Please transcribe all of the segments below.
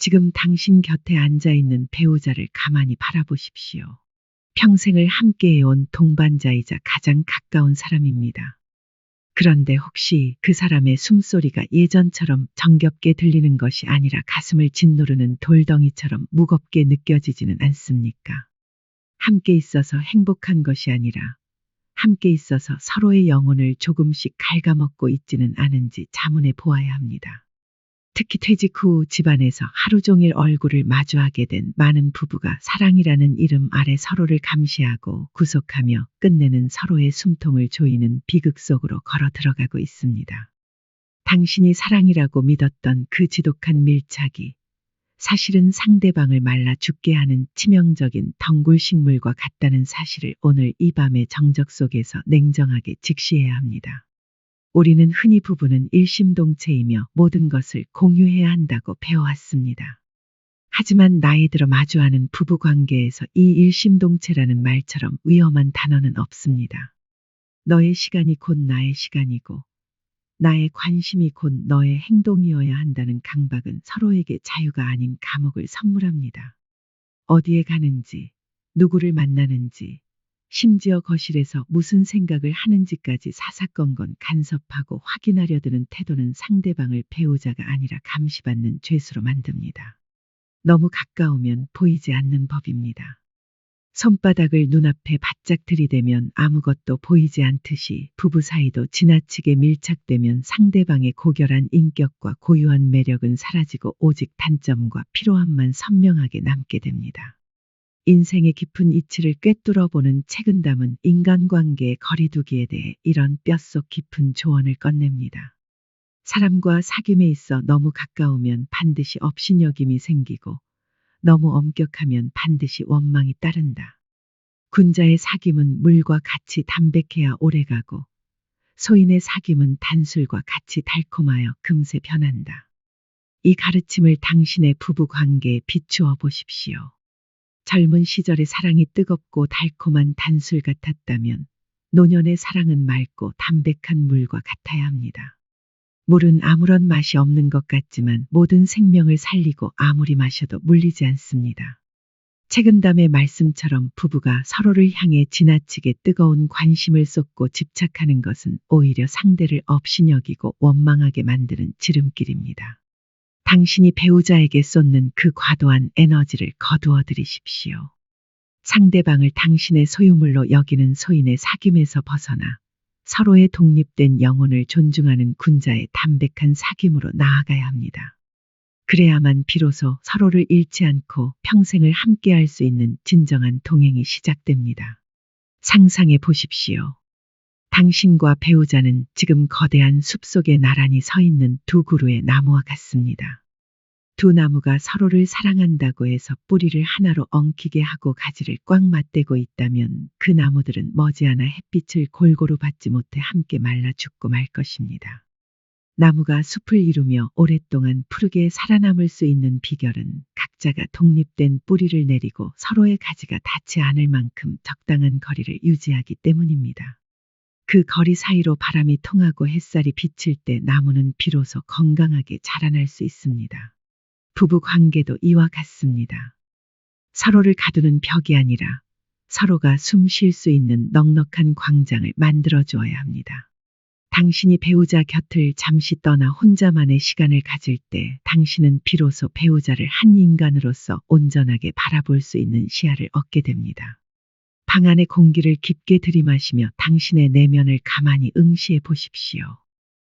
지금 당신 곁에 앉아있는 배우자를 가만히 바라보십시오. 평생을 함께해온 동반자이자 가장 가까운 사람입니다. 그런데 혹시 그 사람의 숨소리가 예전처럼 정겹게 들리는 것이 아니라 가슴을 짓누르는 돌덩이처럼 무겁게 느껴지지는 않습니까? 함께 있어서 행복한 것이 아니라 함께 있어서 서로의 영혼을 조금씩 갉아먹고 있지는 않은지 자문해 보아야 합니다. 특히 퇴직 후 집안에서 하루 종일 얼굴을 마주하게 된 많은 부부가 사랑이라는 이름 아래 서로를 감시하고 구속하며 끝내는 서로의 숨통을 조이는 비극 속으로 걸어 들어가고 있습니다. 당신이 사랑이라고 믿었던 그 지독한 밀착이 사실은 상대방을 말라 죽게 하는 치명적인 덩굴 식물과 같다는 사실을 오늘 이 밤의 정적 속에서 냉정하게 직시해야 합니다. 우리는 흔히 부부는 일심동체이며 모든 것을 공유해야 한다고 배워왔습니다. 하지만 나이 들어 마주하는 부부 관계에서 이 일심동체라는 말처럼 위험한 단어는 없습니다. 너의 시간이 곧 나의 시간이고 나의 관심이 곧 너의 행동이어야 한다는 강박은 서로에게 자유가 아닌 감옥을 선물합니다. 어디에 가는지, 누구를 만나는지, 심지어 거실에서 무슨 생각을 하는지까지 사사건건 간섭하고 확인하려 드는 태도는 상대방을 배우자가 아니라 감시받는 죄수로 만듭니다. 너무 가까우면 보이지 않는 법입니다. 손바닥을 눈앞에 바짝 들이대면 아무것도 보이지 않듯이 부부 사이도 지나치게 밀착되면 상대방의 고결한 인격과 고유한 매력은 사라지고 오직 단점과 피로함만 선명하게 남게 됩니다. 인생의 깊은 이치를 꿰뚫어보는 책은 담은 인간관계의 거리두기에 대해 이런 뼛속 깊은 조언을 꺼냅니다. 사람과 사귐에 있어 너무 가까우면 반드시 업신여김이 생기고 너무 엄격하면 반드시 원망이 따른다. 군자의 사귐은 물과 같이 담백해야 오래가고 소인의 사귐은 단술과 같이 달콤하여 금세 변한다. 이 가르침을 당신의 부부 관계에 비추어 보십시오. 젊은 시절의 사랑이 뜨겁고 달콤한 단술 같았다면 노년의 사랑은 맑고 담백한 물과 같아야 합니다. 물은 아무런 맛이 없는 것 같지만 모든 생명을 살리고 아무리 마셔도 물리지 않습니다. 책은담의 말씀처럼 부부가 서로를 향해 지나치게 뜨거운 관심을 쏟고 집착하는 것은 오히려 상대를 업신여기고 원망하게 만드는 지름길입니다. 당신이 배우자에게 쏟는 그 과도한 에너지를 거두어 들이십시오. 상대방을 당신의 소유물로 여기는 소인의 사귐에서 벗어나 서로의 독립된 영혼을 존중하는 군자의 담백한 사귐으로 나아가야 합니다. 그래야만 비로소 서로를 잃지 않고 평생을 함께할 수 있는 진정한 동행이 시작됩니다. 상상해 보십시오. 당신과 배우자는 지금 거대한 숲속에 나란히 서 있는 두 그루의 나무와 같습니다. 두 나무가 서로를 사랑한다고 해서 뿌리를 하나로 엉키게 하고 가지를 꽉 맞대고 있다면 그 나무들은 머지않아 햇빛을 골고루 받지 못해 함께 말라 죽고 말 것입니다. 나무가 숲을 이루며 오랫동안 푸르게 살아남을 수 있는 비결은 각자가 독립된 뿌리를 내리고 서로의 가지가 닿지 않을 만큼 적당한 거리를 유지하기 때문입니다. 그 거리 사이로 바람이 통하고 햇살이 비칠 때 나무는 비로소 건강하게 자라날 수 있습니다. 부부 관계도 이와 같습니다. 서로를 가두는 벽이 아니라 서로가 숨 쉴 수 있는 넉넉한 광장을 만들어 주어야 합니다. 당신이 배우자 곁을 잠시 떠나 혼자만의 시간을 가질 때 당신은 비로소 배우자를 한 인간으로서 온전하게 바라볼 수 있는 시야를 얻게 됩니다. 방 안의 공기를 깊게 들이마시며 당신의 내면을 가만히 응시해 보십시오.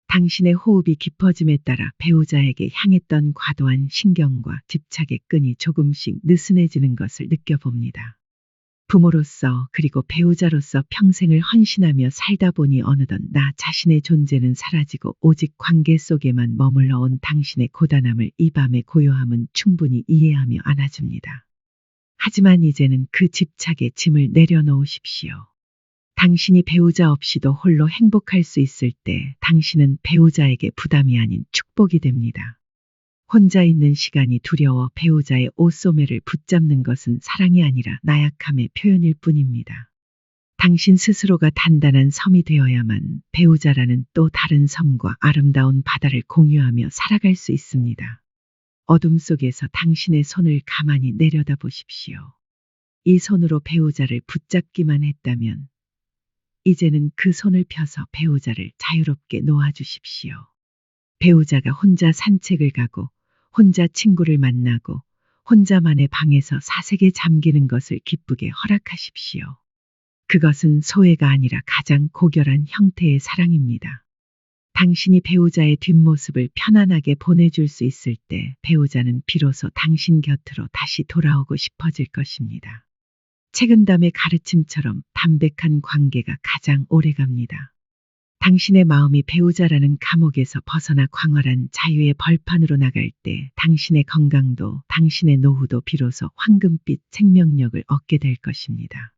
당신의 호흡이 깊어짐에 따라 배우자에게 향했던 과도한 신경과 집착의 끈이 조금씩 느슨해지는 것을 느껴봅니다. 부모로서 그리고 배우자로서 평생을 헌신하며 살다 보니 어느덧 나 자신의 존재는 사라지고 오직 관계 속에만 머물러 온 당신의 고단함을 이 밤의 고요함은 충분히 이해하며 안아줍니다. 하지만 이제는 그 집착의 짐을 내려놓으십시오. 당신이 배우자 없이도 홀로 행복할 수 있을 때 당신은 배우자에게 부담이 아닌 축복이 됩니다. 혼자 있는 시간이 두려워 배우자의 옷소매를 붙잡는 것은 사랑이 아니라 나약함의 표현일 뿐입니다. 당신 스스로가 단단한 섬이 되어야만 배우자라는 또 다른 섬과 아름다운 바다를 공유하며 살아갈 수 있습니다. 어둠 속에서 당신의 손을 가만히 내려다 보십시오. 이 손으로 배우자를 붙잡기만 했다면 이제는 그 손을 펴서 배우자를 자유롭게 놓아주십시오. 배우자가 혼자 산책을 가고 혼자 친구를 만나고 혼자만의 방에서 사색에 잠기는 것을 기쁘게 허락하십시오. 그것은 소외가 아니라 가장 고결한 형태의 사랑입니다. 당신이 배우자의 뒷모습을 편안하게 보내줄 수 있을 때 배우자는 비로소 당신 곁으로 다시 돌아오고 싶어질 것입니다. 책은담의 가르침처럼 담백한 관계가 가장 오래갑니다. 당신의 마음이 배우자라는 감옥에서 벗어나 광활한 자유의 벌판으로 나갈 때 당신의 건강도 당신의 노후도 비로소 황금빛 생명력을 얻게 될 것입니다.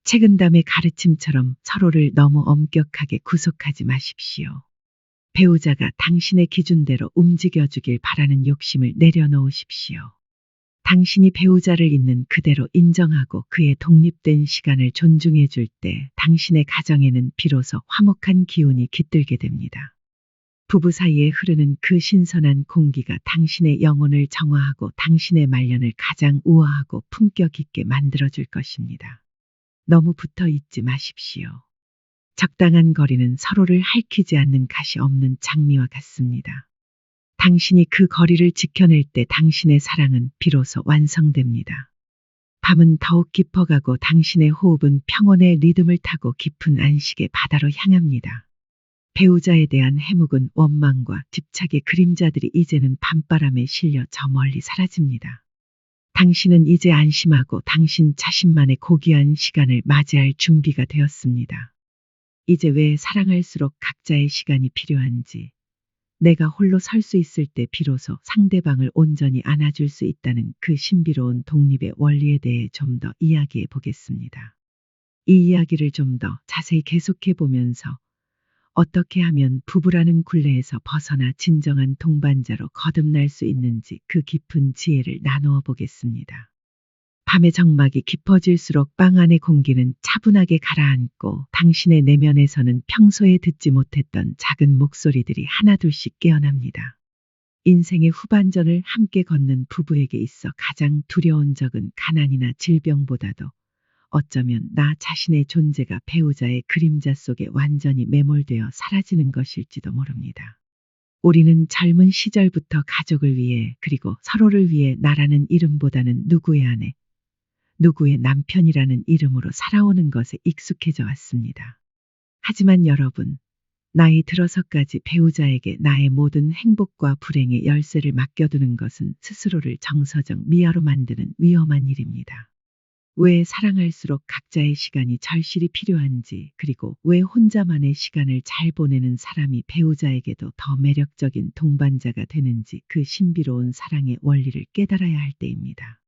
책은담의 가르침처럼 서로를 너무 엄격하게 구속하지 마십시오. 배우자가 당신의 기준대로 움직여주길 바라는 욕심을 내려놓으십시오. 당신이 배우자를 있는 그대로 인정하고 그의 독립된 시간을 존중해 줄 때 당신의 가정에는 비로소 화목한 기운이 깃들게 됩니다. 부부 사이에 흐르는 그 신선한 공기가 당신의 영혼을 정화하고 당신의 말년을 가장 우아하고 품격 있게 만들어줄 것입니다. 너무 붙어 있지 마십시오. 적당한 거리는 서로를 핥히지 않는 가시 없는 장미와 같습니다. 당신이 그 거리를 지켜낼 때 당신의 사랑은 비로소 완성됩니다. 밤은 더욱 깊어가고 당신의 호흡은 평온의 리듬을 타고 깊은 안식의 바다로 향합니다. 배우자에 대한 해묵은 원망과 집착의 그림자들이 이제는 밤바람에 실려 저 멀리 사라집니다. 당신은 이제 안심하고 당신 자신만의 고귀한 시간을 맞이할 준비가 되었습니다. 이제 왜 사랑할수록 각자의 시간이 필요한지, 내가 홀로 설 수 있을 때 비로소 상대방을 온전히 안아줄 수 있다는 그 신비로운 독립의 원리에 대해 좀 더 이야기해 보겠습니다. 이 이야기를 좀 더 자세히 계속해 보면서 어떻게 하면 부부라는 굴레에서 벗어나 진정한 동반자로 거듭날 수 있는지 그 깊은 지혜를 나누어 보겠습니다. 밤의 정막이 깊어질수록 방 안의 공기는 차분하게 가라앉고 당신의 내면에서는 평소에 듣지 못했던 작은 목소리들이 하나둘씩 깨어납니다. 인생의 후반전을 함께 걷는 부부에게 있어 가장 두려운 적은 가난이나 질병보다도 어쩌면 나 자신의 존재가 배우자의 그림자 속에 완전히 매몰되어 사라지는 것일지도 모릅니다. 우리는 젊은 시절부터 가족을 위해 그리고 서로를 위해 나라는 이름보다는 누구의 아내, 누구의 남편이라는 이름으로 살아오는 것에 익숙해져 왔습니다. 하지만 여러분, 나이 들어서까지 배우자에게 나의 모든 행복과 불행의 열쇠를 맡겨두는 것은 스스로를 정서적 미아로 만드는 위험한 일입니다. 왜 사랑할수록 각자의 시간이 절실히 필요한지, 그리고 왜 혼자만의 시간을 잘 보내는 사람이 배우자에게도 더 매력적인 동반자가 되는지 그 신비로운 사랑의 원리를 깨달아야 할 때입니다.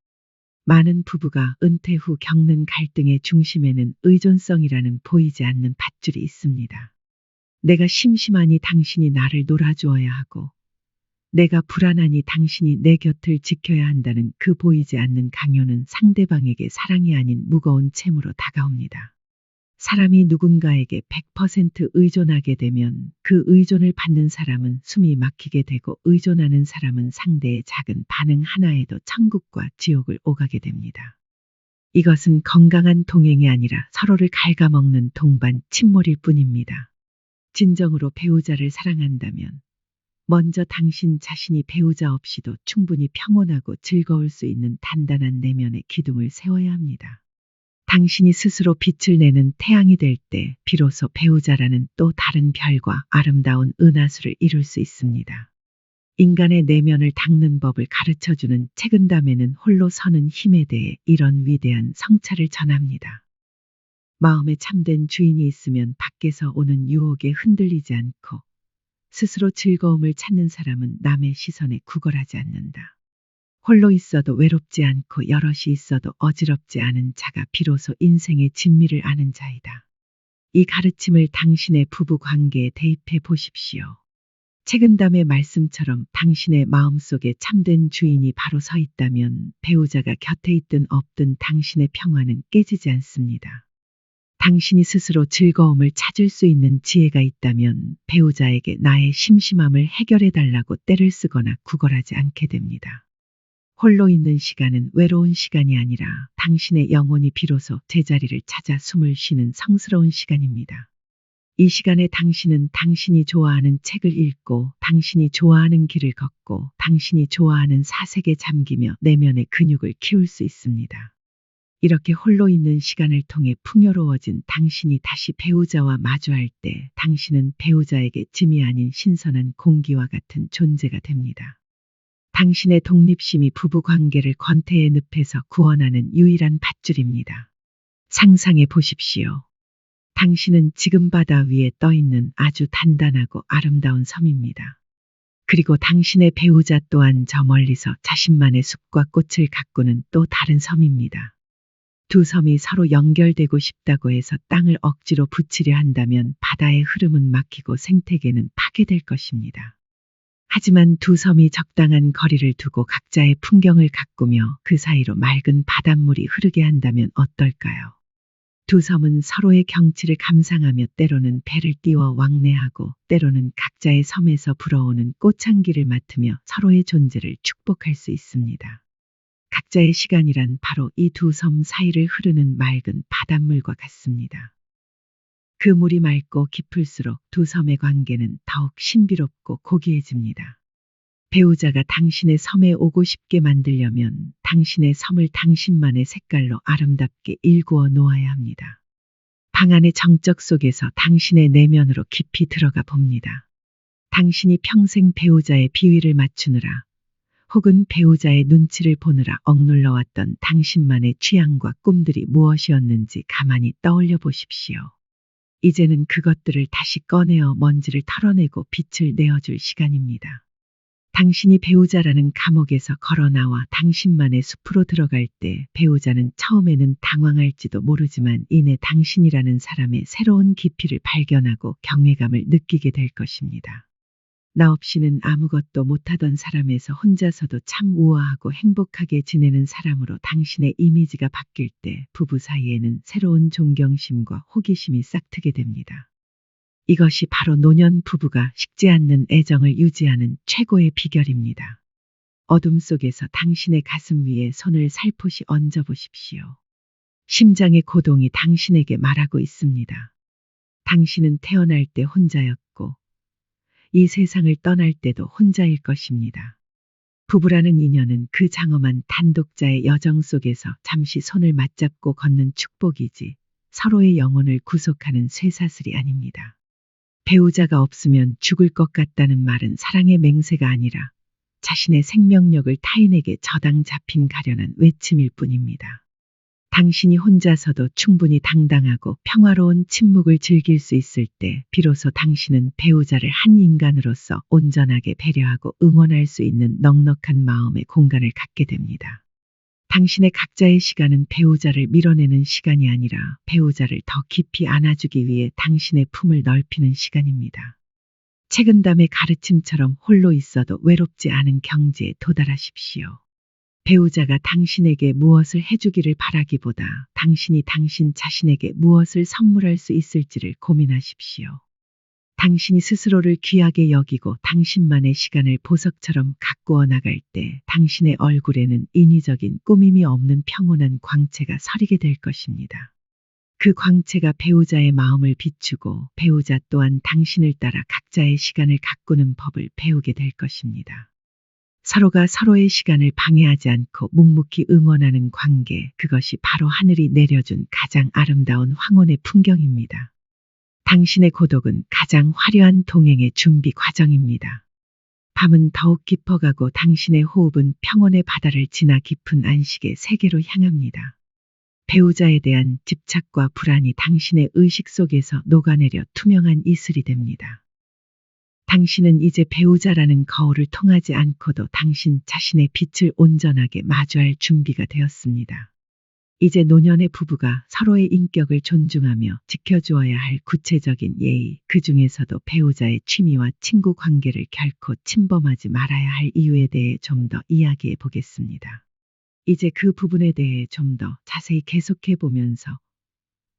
많은 부부가 은퇴 후 겪는 갈등의 중심에는 의존성이라는 보이지 않는 밧줄이 있습니다. 내가 심심하니 당신이 나를 놀아주어야 하고, 내가 불안하니 당신이 내 곁을 지켜야 한다는 그 보이지 않는 강요는 상대방에게 사랑이 아닌 무거운 채무로 다가옵니다. 사람이 누군가에게 100% 의존하게 되면 그 의존을 받는 사람은 숨이 막히게 되고 의존하는 사람은 상대의 작은 반응 하나에도 천국과 지옥을 오가게 됩니다. 이것은 건강한 동행이 아니라 서로를 갉아먹는 동반 침몰일 뿐입니다. 진정으로 배우자를 사랑한다면 먼저 당신 자신이 배우자 없이도 충분히 평온하고 즐거울 수 있는 단단한 내면의 기둥을 세워야 합니다. 당신이 스스로 빛을 내는 태양이 될 때 비로소 배우자라는 또 다른 별과 아름다운 은하수를 이룰 수 있습니다. 인간의 내면을 닦는 법을 가르쳐주는 책은담에는 홀로 서는 힘에 대해 이런 위대한 성찰을 전합니다. 마음에 참된 주인이 있으면 밖에서 오는 유혹에 흔들리지 않고 스스로 즐거움을 찾는 사람은 남의 시선에 구걸하지 않는다. 홀로 있어도 외롭지 않고 여럿이 있어도 어지럽지 않은 자가 비로소 인생의 진미를 아는 자이다. 이 가르침을 당신의 부부 관계에 대입해 보십시오. 책은담의 말씀처럼 당신의 마음속에 참된 주인이 바로 서 있다면 배우자가 곁에 있든 없든 당신의 평화는 깨지지 않습니다. 당신이 스스로 즐거움을 찾을 수 있는 지혜가 있다면 배우자에게 나의 심심함을 해결해 달라고 떼를 쓰거나 구걸하지 않게 됩니다. 홀로 있는 시간은 외로운 시간이 아니라 당신의 영혼이 비로소 제자리를 찾아 숨을 쉬는 성스러운 시간입니다. 이 시간에 당신은 당신이 좋아하는 책을 읽고 당신이 좋아하는 길을 걷고 당신이 좋아하는 사색에 잠기며 내면의 근육을 키울 수 있습니다. 이렇게 홀로 있는 시간을 통해 풍요로워진 당신이 다시 배우자와 마주할 때 당신은 배우자에게 짐이 아닌 신선한 공기와 같은 존재가 됩니다. 당신의 독립심이 부부 관계를 권태의 늪에서 구원하는 유일한 밧줄입니다. 상상해 보십시오. 당신은 지금 바다 위에 떠 있는 아주 단단하고 아름다운 섬입니다. 그리고 당신의 배우자 또한 저 멀리서 자신만의 숲과 꽃을 가꾸는 또 다른 섬입니다. 두 섬이 서로 연결되고 싶다고 해서 땅을 억지로 붙이려 한다면 바다의 흐름은 막히고 생태계는 파괴될 것입니다. 하지만 두 섬이 적당한 거리를 두고 각자의 풍경을 가꾸며 그 사이로 맑은 바닷물이 흐르게 한다면 어떨까요? 두 섬은 서로의 경치를 감상하며 때로는 배를 띄워 왕래하고 때로는 각자의 섬에서 불어오는 꽃향기를 맡으며 서로의 존재를 축복할 수 있습니다. 각자의 시간이란 바로 이 두 섬 사이를 흐르는 맑은 바닷물과 같습니다. 그 물이 맑고 깊을수록 두 섬의 관계는 더욱 신비롭고 고귀해집니다. 배우자가 당신의 섬에 오고 싶게 만들려면 당신의 섬을 당신만의 색깔로 아름답게 일구어 놓아야 합니다. 방 안의 정적 속에서 당신의 내면으로 깊이 들어가 봅니다. 당신이 평생 배우자의 비위를 맞추느라 혹은 배우자의 눈치를 보느라 억눌러 왔던 당신만의 취향과 꿈들이 무엇이었는지 가만히 떠올려 보십시오. 이제는 그것들을 다시 꺼내어 먼지를 털어내고 빛을 내어줄 시간입니다. 당신이 배우자라는 감옥에서 걸어 나와 당신만의 숲으로 들어갈 때 배우자는 처음에는 당황할지도 모르지만 이내 당신이라는 사람의 새로운 깊이를 발견하고 경외감을 느끼게 될 것입니다. 나 없이는 아무것도 못하던 사람에서 혼자서도 참 우아하고 행복하게 지내는 사람으로 당신의 이미지가 바뀔 때 부부 사이에는 새로운 존경심과 호기심이 싹트게 됩니다. 이것이 바로 노년 부부가 식지 않는 애정을 유지하는 최고의 비결입니다. 어둠 속에서 당신의 가슴 위에 손을 살포시 얹어 보십시오. 심장의 고동이 당신에게 말하고 있습니다. 당신은 태어날 때 혼자였고 이 세상을 떠날 때도 혼자일 것입니다. 부부라는 인연은 그 장엄한 단독자의 여정 속에서 잠시 손을 맞잡고 걷는 축복이지 서로의 영혼을 구속하는 쇠사슬이 아닙니다. 배우자가 없으면 죽을 것 같다는 말은 사랑의 맹세가 아니라 자신의 생명력을 타인에게 저당 잡힌 가련한 외침일 뿐입니다. 당신이 혼자서도 충분히 당당하고 평화로운 침묵을 즐길 수 있을 때 비로소 당신은 배우자를 한 인간으로서 온전하게 배려하고 응원할 수 있는 넉넉한 마음의 공간을 갖게 됩니다. 당신의 각자의 시간은 배우자를 밀어내는 시간이 아니라 배우자를 더 깊이 안아주기 위해 당신의 품을 넓히는 시간입니다. 책은담의 가르침처럼 홀로 있어도 외롭지 않은 경지에 도달하십시오. 배우자가 당신에게 무엇을 해주기를 바라기보다 당신이 당신 자신에게 무엇을 선물할 수 있을지를 고민하십시오. 당신이 스스로를 귀하게 여기고 당신만의 시간을 보석처럼 가꾸어 나갈 때 당신의 얼굴에는 인위적인 꾸밈이 없는 평온한 광채가 서리게 될 것입니다. 그 광채가 배우자의 마음을 비추고 배우자 또한 당신을 따라 각자의 시간을 가꾸는 법을 배우게 될 것입니다. 서로가 서로의 시간을 방해하지 않고 묵묵히 응원하는 관계, 그것이 바로 하늘이 내려준 가장 아름다운 황혼의 풍경입니다. 당신의 고독은 가장 화려한 동행의 준비 과정입니다. 밤은 더욱 깊어가고 당신의 호흡은 평온의 바다를 지나 깊은 안식의 세계로 향합니다. 배우자에 대한 집착과 불안이 당신의 의식 속에서 녹아내려 투명한 이슬이 됩니다. 당신은 이제 배우자라는 거울을 통하지 않고도 당신 자신의 빛을 온전하게 마주할 준비가 되었습니다. 이제 노년의 부부가 서로의 인격을 존중하며 지켜주어야 할 구체적인 예의, 그 중에서도 배우자의 취미와 친구 관계를 결코 침범하지 말아야 할 이유에 대해 좀 더 이야기해 보겠습니다. 이제 그 부분에 대해 좀 더 자세히 계속해 보면서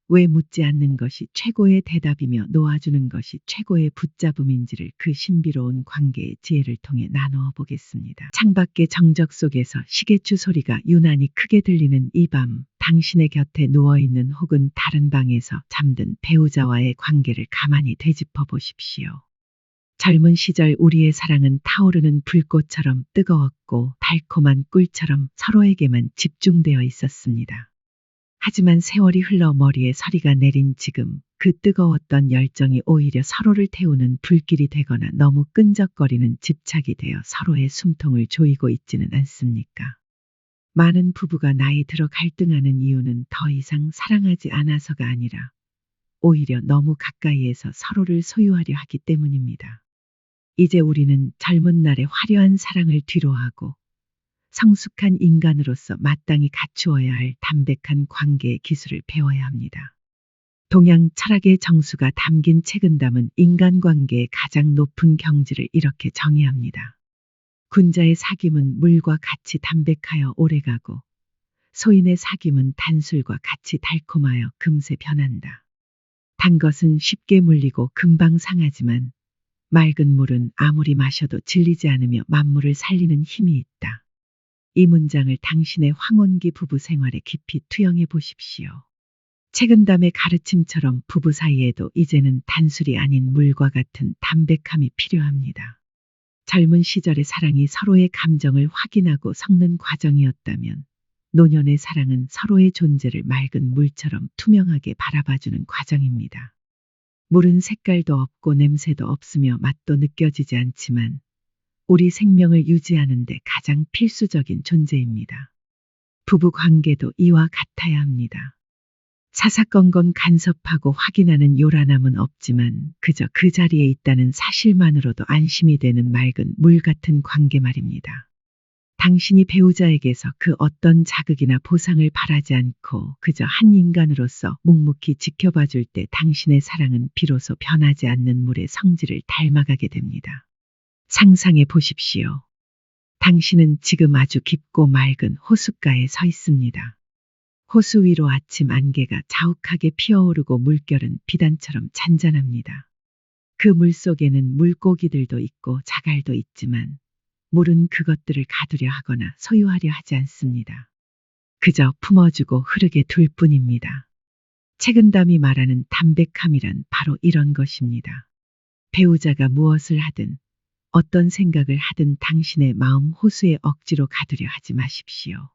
왜 묻지 않는 것이 최고의 대답이며 놓아주는 것이 최고의 붙잡음인지를 그 신비로운 관계의 지혜를 통해 나누어 보겠습니다. 창밖의 정적 속에서 시계추 소리가 유난히 크게 들리는 이 밤, 당신의 곁에 누워있는 혹은 다른 방에서 잠든 배우자와의 관계를 가만히 되짚어 보십시오. 젊은 시절 우리의 사랑은 타오르는 불꽃처럼 뜨거웠고 달콤한 꿀처럼 서로에게만 집중되어 있었습니다. 하지만 세월이 흘러 머리에 서리가 내린 지금 그 뜨거웠던 열정이 오히려 서로를 태우는 불길이 되거나 너무 끈적거리는 집착이 되어 서로의 숨통을 조이고 있지는 않습니까? 많은 부부가 나이 들어 갈등하는 이유는 더 이상 사랑하지 않아서가 아니라 오히려 너무 가까이에서 서로를 소유하려 하기 때문입니다. 이제 우리는 젊은 날의 화려한 사랑을 뒤로하고 성숙한 인간으로서 마땅히 갖추어야 할 담백한 관계의 기술을 배워야 합니다. 동양 철학의 정수가 담긴 책은 담은 인간관계의 가장 높은 경지를 이렇게 정의합니다. 군자의 사귐은 물과 같이 담백하여 오래가고 소인의 사귐은 단술과 같이 달콤하여 금세 변한다. 단 것은 쉽게 물리고 금방 상하지만 맑은 물은 아무리 마셔도 질리지 않으며 만물을 살리는 힘이 있다. 이 문장을 당신의 황혼기 부부 생활에 깊이 투영해 보십시오. 책은담의 가르침처럼 부부 사이에도 이제는 단술이 아닌 물과 같은 담백함이 필요합니다. 젊은 시절의 사랑이 서로의 감정을 확인하고 섞는 과정이었다면 노년의 사랑은 서로의 존재를 맑은 물처럼 투명하게 바라봐주는 과정입니다. 물은 색깔도 없고 냄새도 없으며 맛도 느껴지지 않지만 우리 생명을 유지하는 데 가장 필수적인 존재입니다. 부부 관계도 이와 같아야 합니다. 사사건건 간섭하고 확인하는 요란함은 없지만 그저 그 자리에 있다는 사실만으로도 안심이 되는 맑은 물 같은 관계 말입니다. 당신이 배우자에게서 그 어떤 자극이나 보상을 바라지 않고 그저 한 인간으로서 묵묵히 지켜봐 줄 때 당신의 사랑은 비로소 변하지 않는 물의 성질을 닮아가게 됩니다. 상상해 보십시오. 당신은 지금 아주 깊고 맑은 호숫가에 서 있습니다. 호수 위로 아침 안개가 자욱하게 피어오르고 물결은 비단처럼 잔잔합니다. 그 물 속에는 물고기들도 있고 자갈도 있지만 물은 그것들을 가두려 하거나 소유하려 하지 않습니다. 그저 품어주고 흐르게 둘 뿐입니다. 책은담이 말하는 담백함이란 바로 이런 것입니다. 배우자가 무엇을 하든 어떤 생각을 하든 당신의 마음 호수에 억지로 가두려 하지 마십시오.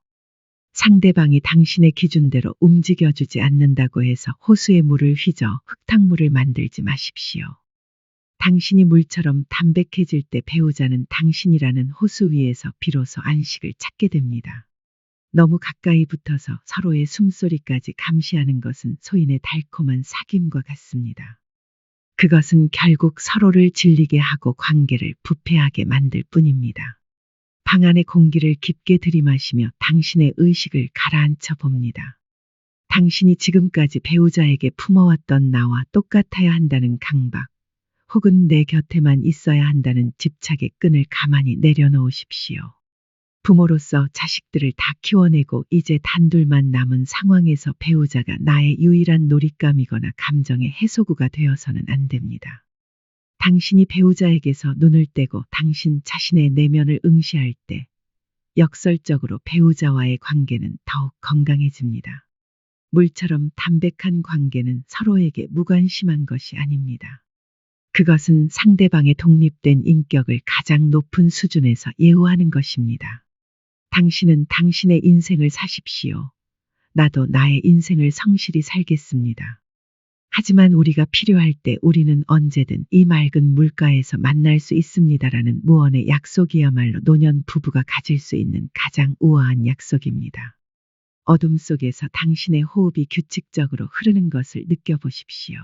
상대방이 당신의 기준대로 움직여주지 않는다고 해서 호수의 물을 휘저 흙탕물을 만들지 마십시오. 당신이 물처럼 담백해질 때 배우자는 당신이라는 호수 위에서 비로소 안식을 찾게 됩니다. 너무 가까이 붙어서 서로의 숨소리까지 감시하는 것은 소인의 달콤한 사귐과 같습니다. 그것은 결국 서로를 질리게 하고 관계를 부패하게 만들 뿐입니다. 방 안의 공기를 깊게 들이마시며 당신의 의식을 가라앉혀 봅니다. 당신이 지금까지 배우자에게 품어왔던 나와 똑같아야 한다는 강박, 혹은 내 곁에만 있어야 한다는 집착의 끈을 가만히 내려놓으십시오. 부모로서 자식들을 다 키워내고 이제 단둘만 남은 상황에서 배우자가 나의 유일한 놀잇감이거나 감정의 해소구가 되어서는 안 됩니다. 당신이 배우자에게서 눈을 떼고 당신 자신의 내면을 응시할 때 역설적으로 배우자와의 관계는 더욱 건강해집니다. 물처럼 담백한 관계는 서로에게 무관심한 것이 아닙니다. 그것은 상대방의 독립된 인격을 가장 높은 수준에서 예우하는 것입니다. 당신은 당신의 인생을 사십시오. 나도 나의 인생을 성실히 살겠습니다. 하지만 우리가 필요할 때 우리는 언제든 이 맑은 물가에서 만날 수 있습니다라는 무언의 약속이야말로 노년 부부가 가질 수 있는 가장 우아한 약속입니다. 어둠 속에서 당신의 호흡이 규칙적으로 흐르는 것을 느껴보십시오.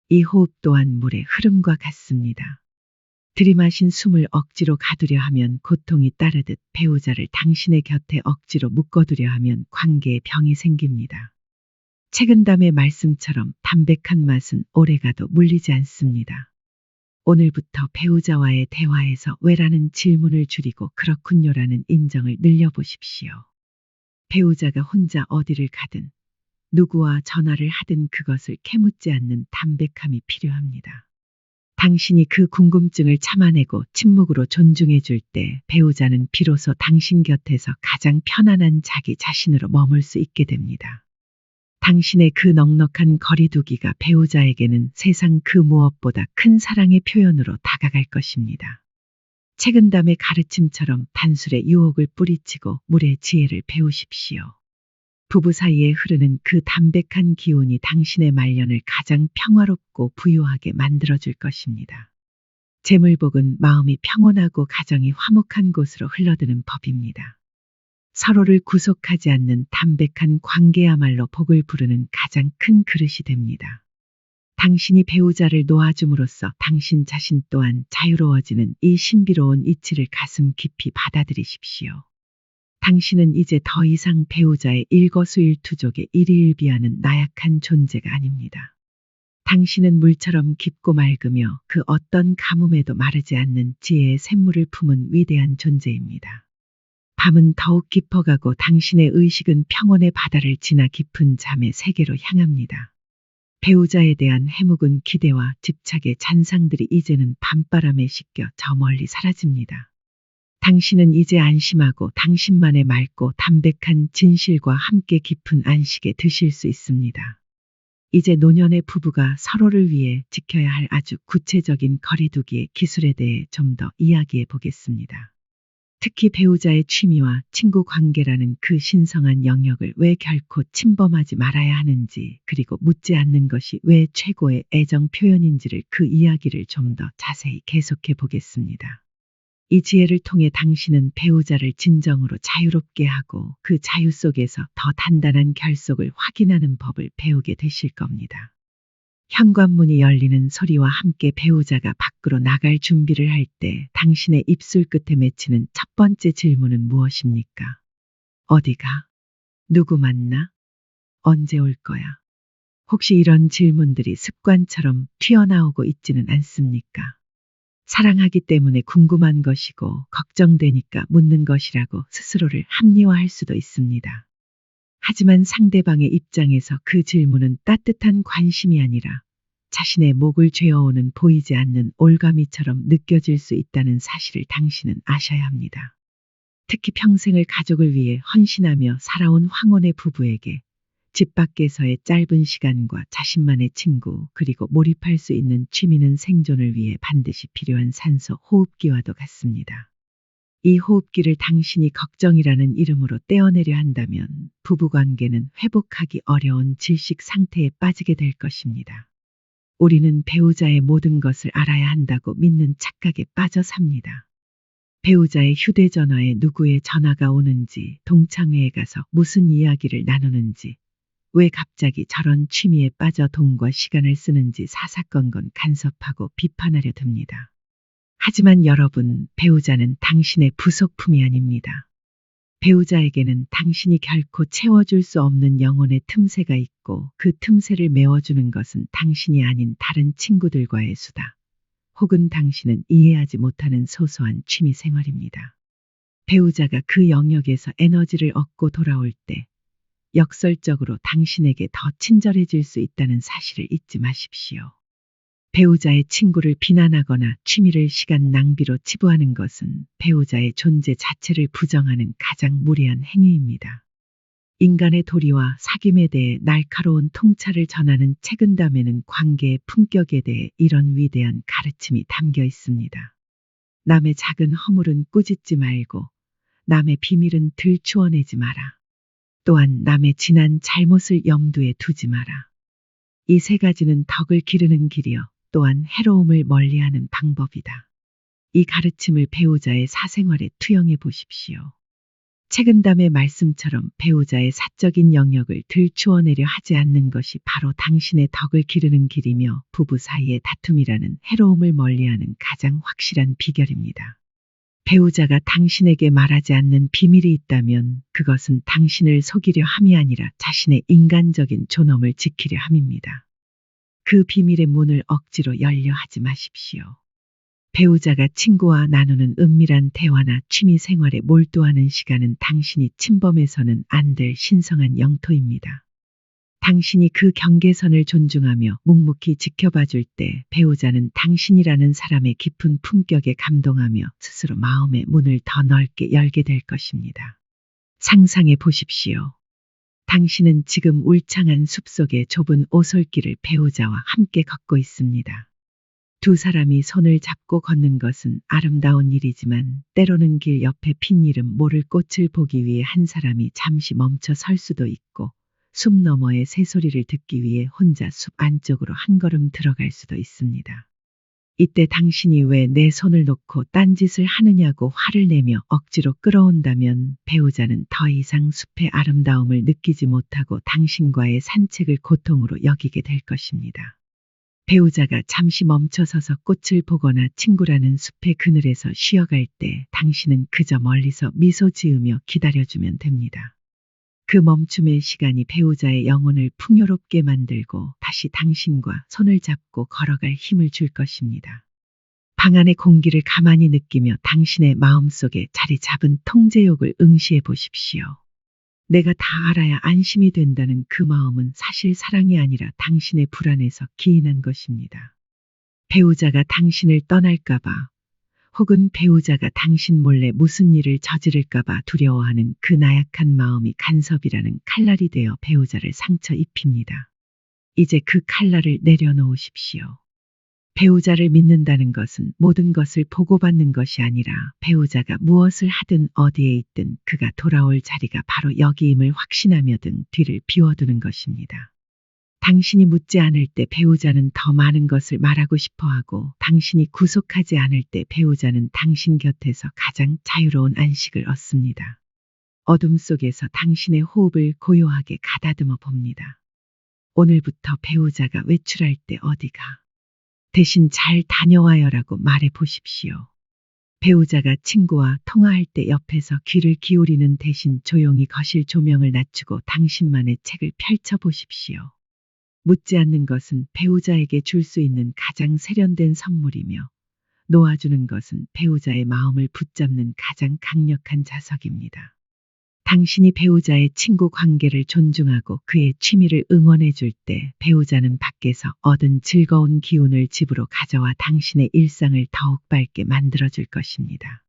이 호흡 또한 물의 흐름과 같습니다. 들이마신 숨을 억지로 가두려 하면 고통이 따르듯 배우자를 당신의 곁에 억지로 묶어두려 하면 관계에 병이 생깁니다. 책은담의 말씀처럼 담백한 맛은 오래가도 물리지 않습니다. 오늘부터 배우자와의 대화에서 왜라는 질문을 줄이고 그렇군요라는 인정을 늘려보십시오. 배우자가 혼자 어디를 가든 누구와 전화를 하든 그것을 캐묻지 않는 담백함이 필요합니다. 당신이 그 궁금증을 참아내고 침묵으로 존중해 줄 때 배우자는 비로소 당신 곁에서 가장 편안한 자기 자신으로 머물 수 있게 됩니다. 당신의 그 넉넉한 거리두기가 배우자에게는 세상 그 무엇보다 큰 사랑의 표현으로 다가갈 것입니다. 책은담의 가르침처럼 단술의 유혹을 뿌리치고 물의 지혜를 배우십시오. 부부 사이에 흐르는 그 담백한 기운이 당신의 말년을 가장 평화롭고 부유하게 만들어줄 것입니다. 재물복은 마음이 평온하고 가정이 화목한 곳으로 흘러드는 법입니다. 서로를 구속하지 않는 담백한 관계야말로 복을 부르는 가장 큰 그릇이 됩니다. 당신이 배우자를 놓아줌으로써 당신 자신 또한 자유로워지는 이 신비로운 이치를 가슴 깊이 받아들이십시오. 당신은 이제 더 이상 배우자의 일거수일투족에 일희일비하는 나약한 존재가 아닙니다. 당신은 물처럼 깊고 맑으며 그 어떤 가뭄에도 마르지 않는 지혜의 샘물을 품은 위대한 존재입니다. 밤은 더욱 깊어가고 당신의 의식은 평온의 바다를 지나 깊은 잠의 세계로 향합니다. 배우자에 대한 해묵은 기대와 집착의 잔상들이 이제는 밤바람에 씻겨 저 멀리 사라집니다. 당신은 이제 안심하고 당신만의 맑고 담백한 진실과 함께 깊은 안식에 드실 수 있습니다. 이제 노년의 부부가 서로를 위해 지켜야 할 아주 구체적인 거리두기의 기술에 대해 좀 더 이야기해 보겠습니다. 특히 배우자의 취미와 친구 관계라는 그 신성한 영역을 왜 결코 침범하지 말아야 하는지, 그리고 묻지 않는 것이 왜 최고의 애정 표현인지를 그 이야기를 좀 더 자세히 계속해 보겠습니다. 이 지혜를 통해 당신은 배우자를 진정으로 자유롭게 하고 그 자유 속에서 더 단단한 결속을 확인하는 법을 배우게 되실 겁니다. 현관문이 열리는 소리와 함께 배우자가 밖으로 나갈 준비를 할 때 당신의 입술 끝에 맺히는 첫 번째 질문은 무엇입니까? 어디가? 누구 만나? 언제 올 거야? 혹시 이런 질문들이 습관처럼 튀어나오고 있지는 않습니까? 사랑하기 때문에 궁금한 것이고 걱정되니까 묻는 것이라고 스스로를 합리화할 수도 있습니다. 하지만 상대방의 입장에서 그 질문은 따뜻한 관심이 아니라 자신의 목을 죄어오는 보이지 않는 올가미처럼 느껴질 수 있다는 사실을 당신은 아셔야 합니다. 특히 평생을 가족을 위해 헌신하며 살아온 황혼의 부부에게 집 밖에서의 짧은 시간과 자신만의 친구, 그리고 몰입할 수 있는 취미는 생존을 위해 반드시 필요한 산소 호흡기와도 같습니다. 이 호흡기를 당신이 걱정이라는 이름으로 떼어내려 한다면 부부관계는 회복하기 어려운 질식 상태에 빠지게 될 것입니다. 우리는 배우자의 모든 것을 알아야 한다고 믿는 착각에 빠져 삽니다. 배우자의 휴대전화에 누구의 전화가 오는지, 동창회에 가서 무슨 이야기를 나누는지, 왜 갑자기 저런 취미에 빠져 돈과 시간을 쓰는지 사사건건 간섭하고 비판하려 듭니다. 하지만 여러분, 배우자는 당신의 부속품이 아닙니다. 배우자에게는 당신이 결코 채워줄 수 없는 영혼의 틈새가 있고 그 틈새를 메워주는 것은 당신이 아닌 다른 친구들과의 수다, 혹은 당신은 이해하지 못하는 소소한 취미 생활입니다. 배우자가 그 영역에서 에너지를 얻고 돌아올 때 역설적으로 당신에게 더 친절해질 수 있다는 사실을 잊지 마십시오. 배우자의 친구를 비난하거나 취미를 시간 낭비로 치부하는 것은 배우자의 존재 자체를 부정하는 가장 무례한 행위입니다. 인간의 도리와 사귐에 대해 날카로운 통찰을 전하는 책은담에는 관계의 품격에 대해 이런 위대한 가르침이 담겨 있습니다. 남의 작은 허물은 꾸짖지 말고 남의 비밀은 들추어내지 마라. 또한 남의 지난 잘못을 염두에 두지 마라. 이 세 가지는 덕을 기르는 길이요 또한 해로움을 멀리하는 방법이다. 이 가르침을 배우자의 사생활에 투영해 보십시오. 책은담의 말씀처럼 배우자의 사적인 영역을 들추어내려 하지 않는 것이 바로 당신의 덕을 기르는 길이며 부부 사이의 다툼이라는 해로움을 멀리하는 가장 확실한 비결입니다. 배우자가 당신에게 말하지 않는 비밀이 있다면 그것은 당신을 속이려 함이 아니라 자신의 인간적인 존엄을 지키려 함입니다. 그 비밀의 문을 억지로 열려 하지 마십시오. 배우자가 친구와 나누는 은밀한 대화나 취미 생활에 몰두하는 시간은 당신이 침범해서는 안 될 신성한 영토입니다. 당신이 그 경계선을 존중하며 묵묵히 지켜봐 줄 때 배우자는 당신이라는 사람의 깊은 품격에 감동하며 스스로 마음의 문을 더 넓게 열게 될 것입니다. 상상해 보십시오. 당신은 지금 울창한 숲속의 좁은 오솔길을 배우자와 함께 걷고 있습니다. 두 사람이 손을 잡고 걷는 것은 아름다운 일이지만 때로는 길 옆에 핀 이름 모를 꽃을 보기 위해 한 사람이 잠시 멈춰 설 수도 있고 숲 너머의 새소리를 듣기 위해 혼자 숲 안쪽으로 한 걸음 들어갈 수도 있습니다. 이때 당신이 왜 내 손을 놓고 딴짓을 하느냐고 화를 내며 억지로 끌어온다면 배우자는 더 이상 숲의 아름다움을 느끼지 못하고 당신과의 산책을 고통으로 여기게 될 것입니다. 배우자가 잠시 멈춰서서 꽃을 보거나 친구라는 숲의 그늘에서 쉬어갈 때 당신은 그저 멀리서 미소 지으며 기다려주면 됩니다. 그 멈춤의 시간이 배우자의 영혼을 풍요롭게 만들고 다시 당신과 손을 잡고 걸어갈 힘을 줄 것입니다. 방 안의 공기를 가만히 느끼며 당신의 마음속에 자리 잡은 통제욕을 응시해 보십시오. 내가 다 알아야 안심이 된다는 그 마음은 사실 사랑이 아니라 당신의 불안에서 기인한 것입니다. 배우자가 당신을 떠날까봐 혹은 배우자가 당신 몰래 무슨 일을 저지를까봐 두려워하는 그 나약한 마음이 간섭이라는 칼날이 되어 배우자를 상처 입힙니다. 이제 그 칼날을 내려놓으십시오. 배우자를 믿는다는 것은 모든 것을 보고받는 것이 아니라 배우자가 무엇을 하든 어디에 있든 그가 돌아올 자리가 바로 여기임을 확신하며 등 뒤를 비워두는 것입니다. 당신이 묻지 않을 때 배우자는 더 많은 것을 말하고 싶어 하고 당신이 구속하지 않을 때 배우자는 당신 곁에서 가장 자유로운 안식을 얻습니다. 어둠 속에서 당신의 호흡을 고요하게 가다듬어 봅니다. 오늘부터 배우자가 외출할 때 어디가 대신 잘 다녀와요라고 말해 보십시오. 배우자가 친구와 통화할 때 옆에서 귀를 기울이는 대신 조용히 거실 조명을 낮추고 당신만의 책을 펼쳐 보십시오. 묻지 않는 것은 배우자에게 줄 수 있는 가장 세련된 선물이며 놓아주는 것은 배우자의 마음을 붙잡는 가장 강력한 자석입니다. 당신이 배우자의 친구 관계를 존중하고 그의 취미를 응원해 줄 때 배우자는 밖에서 얻은 즐거운 기운을 집으로 가져와 당신의 일상을 더욱 밝게 만들어 줄 것입니다.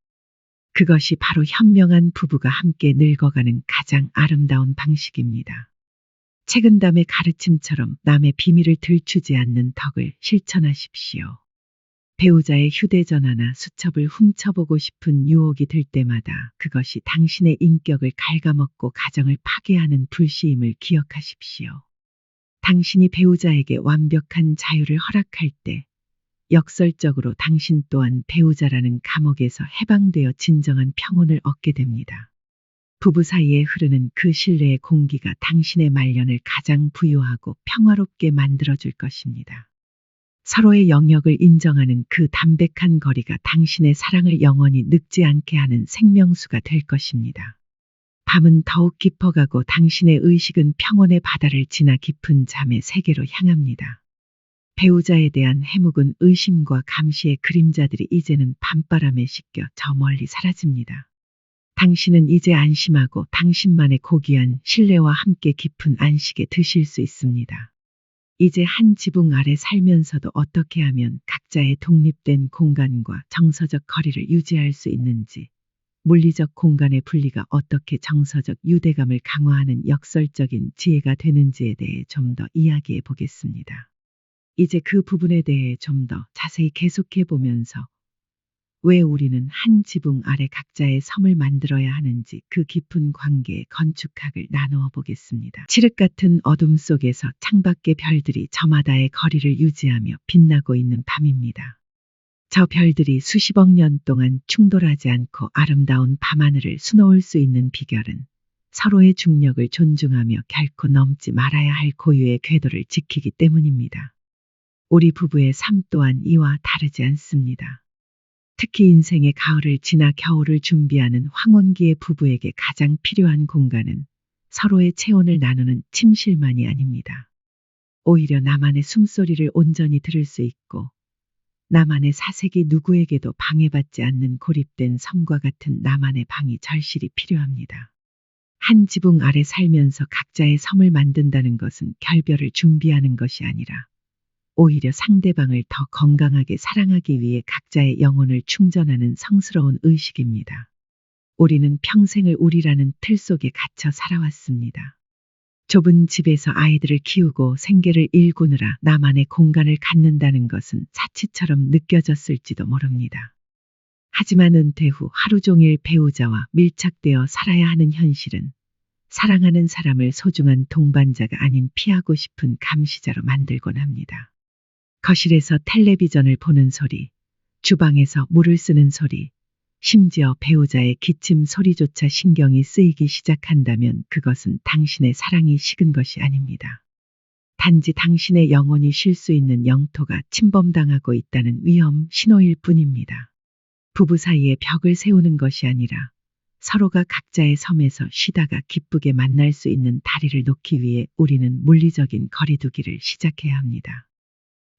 그것이 바로 현명한 부부가 함께 늙어가는 가장 아름다운 방식입니다. 책은담의 가르침처럼 남의 비밀을 들추지 않는 덕을 실천하십시오. 배우자의 휴대전화나 수첩을 훔쳐보고 싶은 유혹이 들 때마다 그것이 당신의 인격을 갉아먹고 가정을 파괴하는 불씨임을 기억하십시오. 당신이 배우자에게 완벽한 자유를 허락할 때 역설적으로 당신 또한 배우자라는 감옥에서 해방되어 진정한 평온을 얻게 됩니다. 부부 사이에 흐르는 그 신뢰의 공기가 당신의 말년을 가장 부유하고 평화롭게 만들어줄 것입니다. 서로의 영역을 인정하는 그 담백한 거리가 당신의 사랑을 영원히 늙지 않게 하는 생명수가 될 것입니다. 밤은 더욱 깊어가고 당신의 의식은 평온의 바다를 지나 깊은 잠의 세계로 향합니다. 배우자에 대한 해묵은 의심과 감시의 그림자들이 이제는 밤바람에 씻겨 저 멀리 사라집니다. 당신은 이제 안심하고 당신만의 고귀한 신뢰와 함께 깊은 안식에 드실 수 있습니다. 이제 한 지붕 아래 살면서도 어떻게 하면 각자의 독립된 공간과 정서적 거리를 유지할 수 있는지, 물리적 공간의 분리가 어떻게 정서적 유대감을 강화하는 역설적인 지혜가 되는지에 대해 좀 더 이야기해 보겠습니다. 이제 그 부분에 대해 좀 더 자세히 계속해 보면서 왜 우리는 한 지붕 아래 각자의 섬을 만들어야 하는지 그 깊은 관계의 건축학을 나누어 보겠습니다. 칠흑 같은 어둠 속에서 창밖의 별들이 저마다의 거리를 유지하며 빛나고 있는 밤입니다. 저 별들이 수십억 년 동안 충돌하지 않고 아름다운 밤하늘을 수놓을 수 있는 비결은 서로의 중력을 존중하며 결코 넘지 말아야 할 고유의 궤도를 지키기 때문입니다. 우리 부부의 삶 또한 이와 다르지 않습니다. 특히 인생의 가을을 지나 겨울을 준비하는 황혼기의 부부에게 가장 필요한 공간은 서로의 체온을 나누는 침실만이 아닙니다. 오히려 나만의 숨소리를 온전히 들을 수 있고 나만의 사색이 누구에게도 방해받지 않는 고립된 섬과 같은 나만의 방이 절실히 필요합니다. 한 지붕 아래 살면서 각자의 섬을 만든다는 것은 결별을 준비하는 것이 아니라 오히려 상대방을 더 건강하게 사랑하기 위해 각자의 영혼을 충전하는 성스러운 의식입니다. 우리는 평생을 우리라는 틀 속에 갇혀 살아왔습니다. 좁은 집에서 아이들을 키우고 생계를 일구느라 나만의 공간을 갖는다는 것은 사치처럼 느껴졌을지도 모릅니다. 하지만 은퇴 후 하루 종일 배우자와 밀착되어 살아야 하는 현실은 사랑하는 사람을 소중한 동반자가 아닌 피하고 싶은 감시자로 만들곤 합니다. 거실에서 텔레비전을 보는 소리, 주방에서 물을 쓰는 소리, 심지어 배우자의 기침 소리조차 신경이 쓰이기 시작한다면 그것은 당신의 사랑이 식은 것이 아닙니다. 단지 당신의 영혼이 쉴 수 있는 영토가 침범당하고 있다는 위험 신호일 뿐입니다. 부부 사이에 벽을 세우는 것이 아니라 서로가 각자의 섬에서 쉬다가 기쁘게 만날 수 있는 다리를 놓기 위해 우리는 물리적인 거리두기를 시작해야 합니다.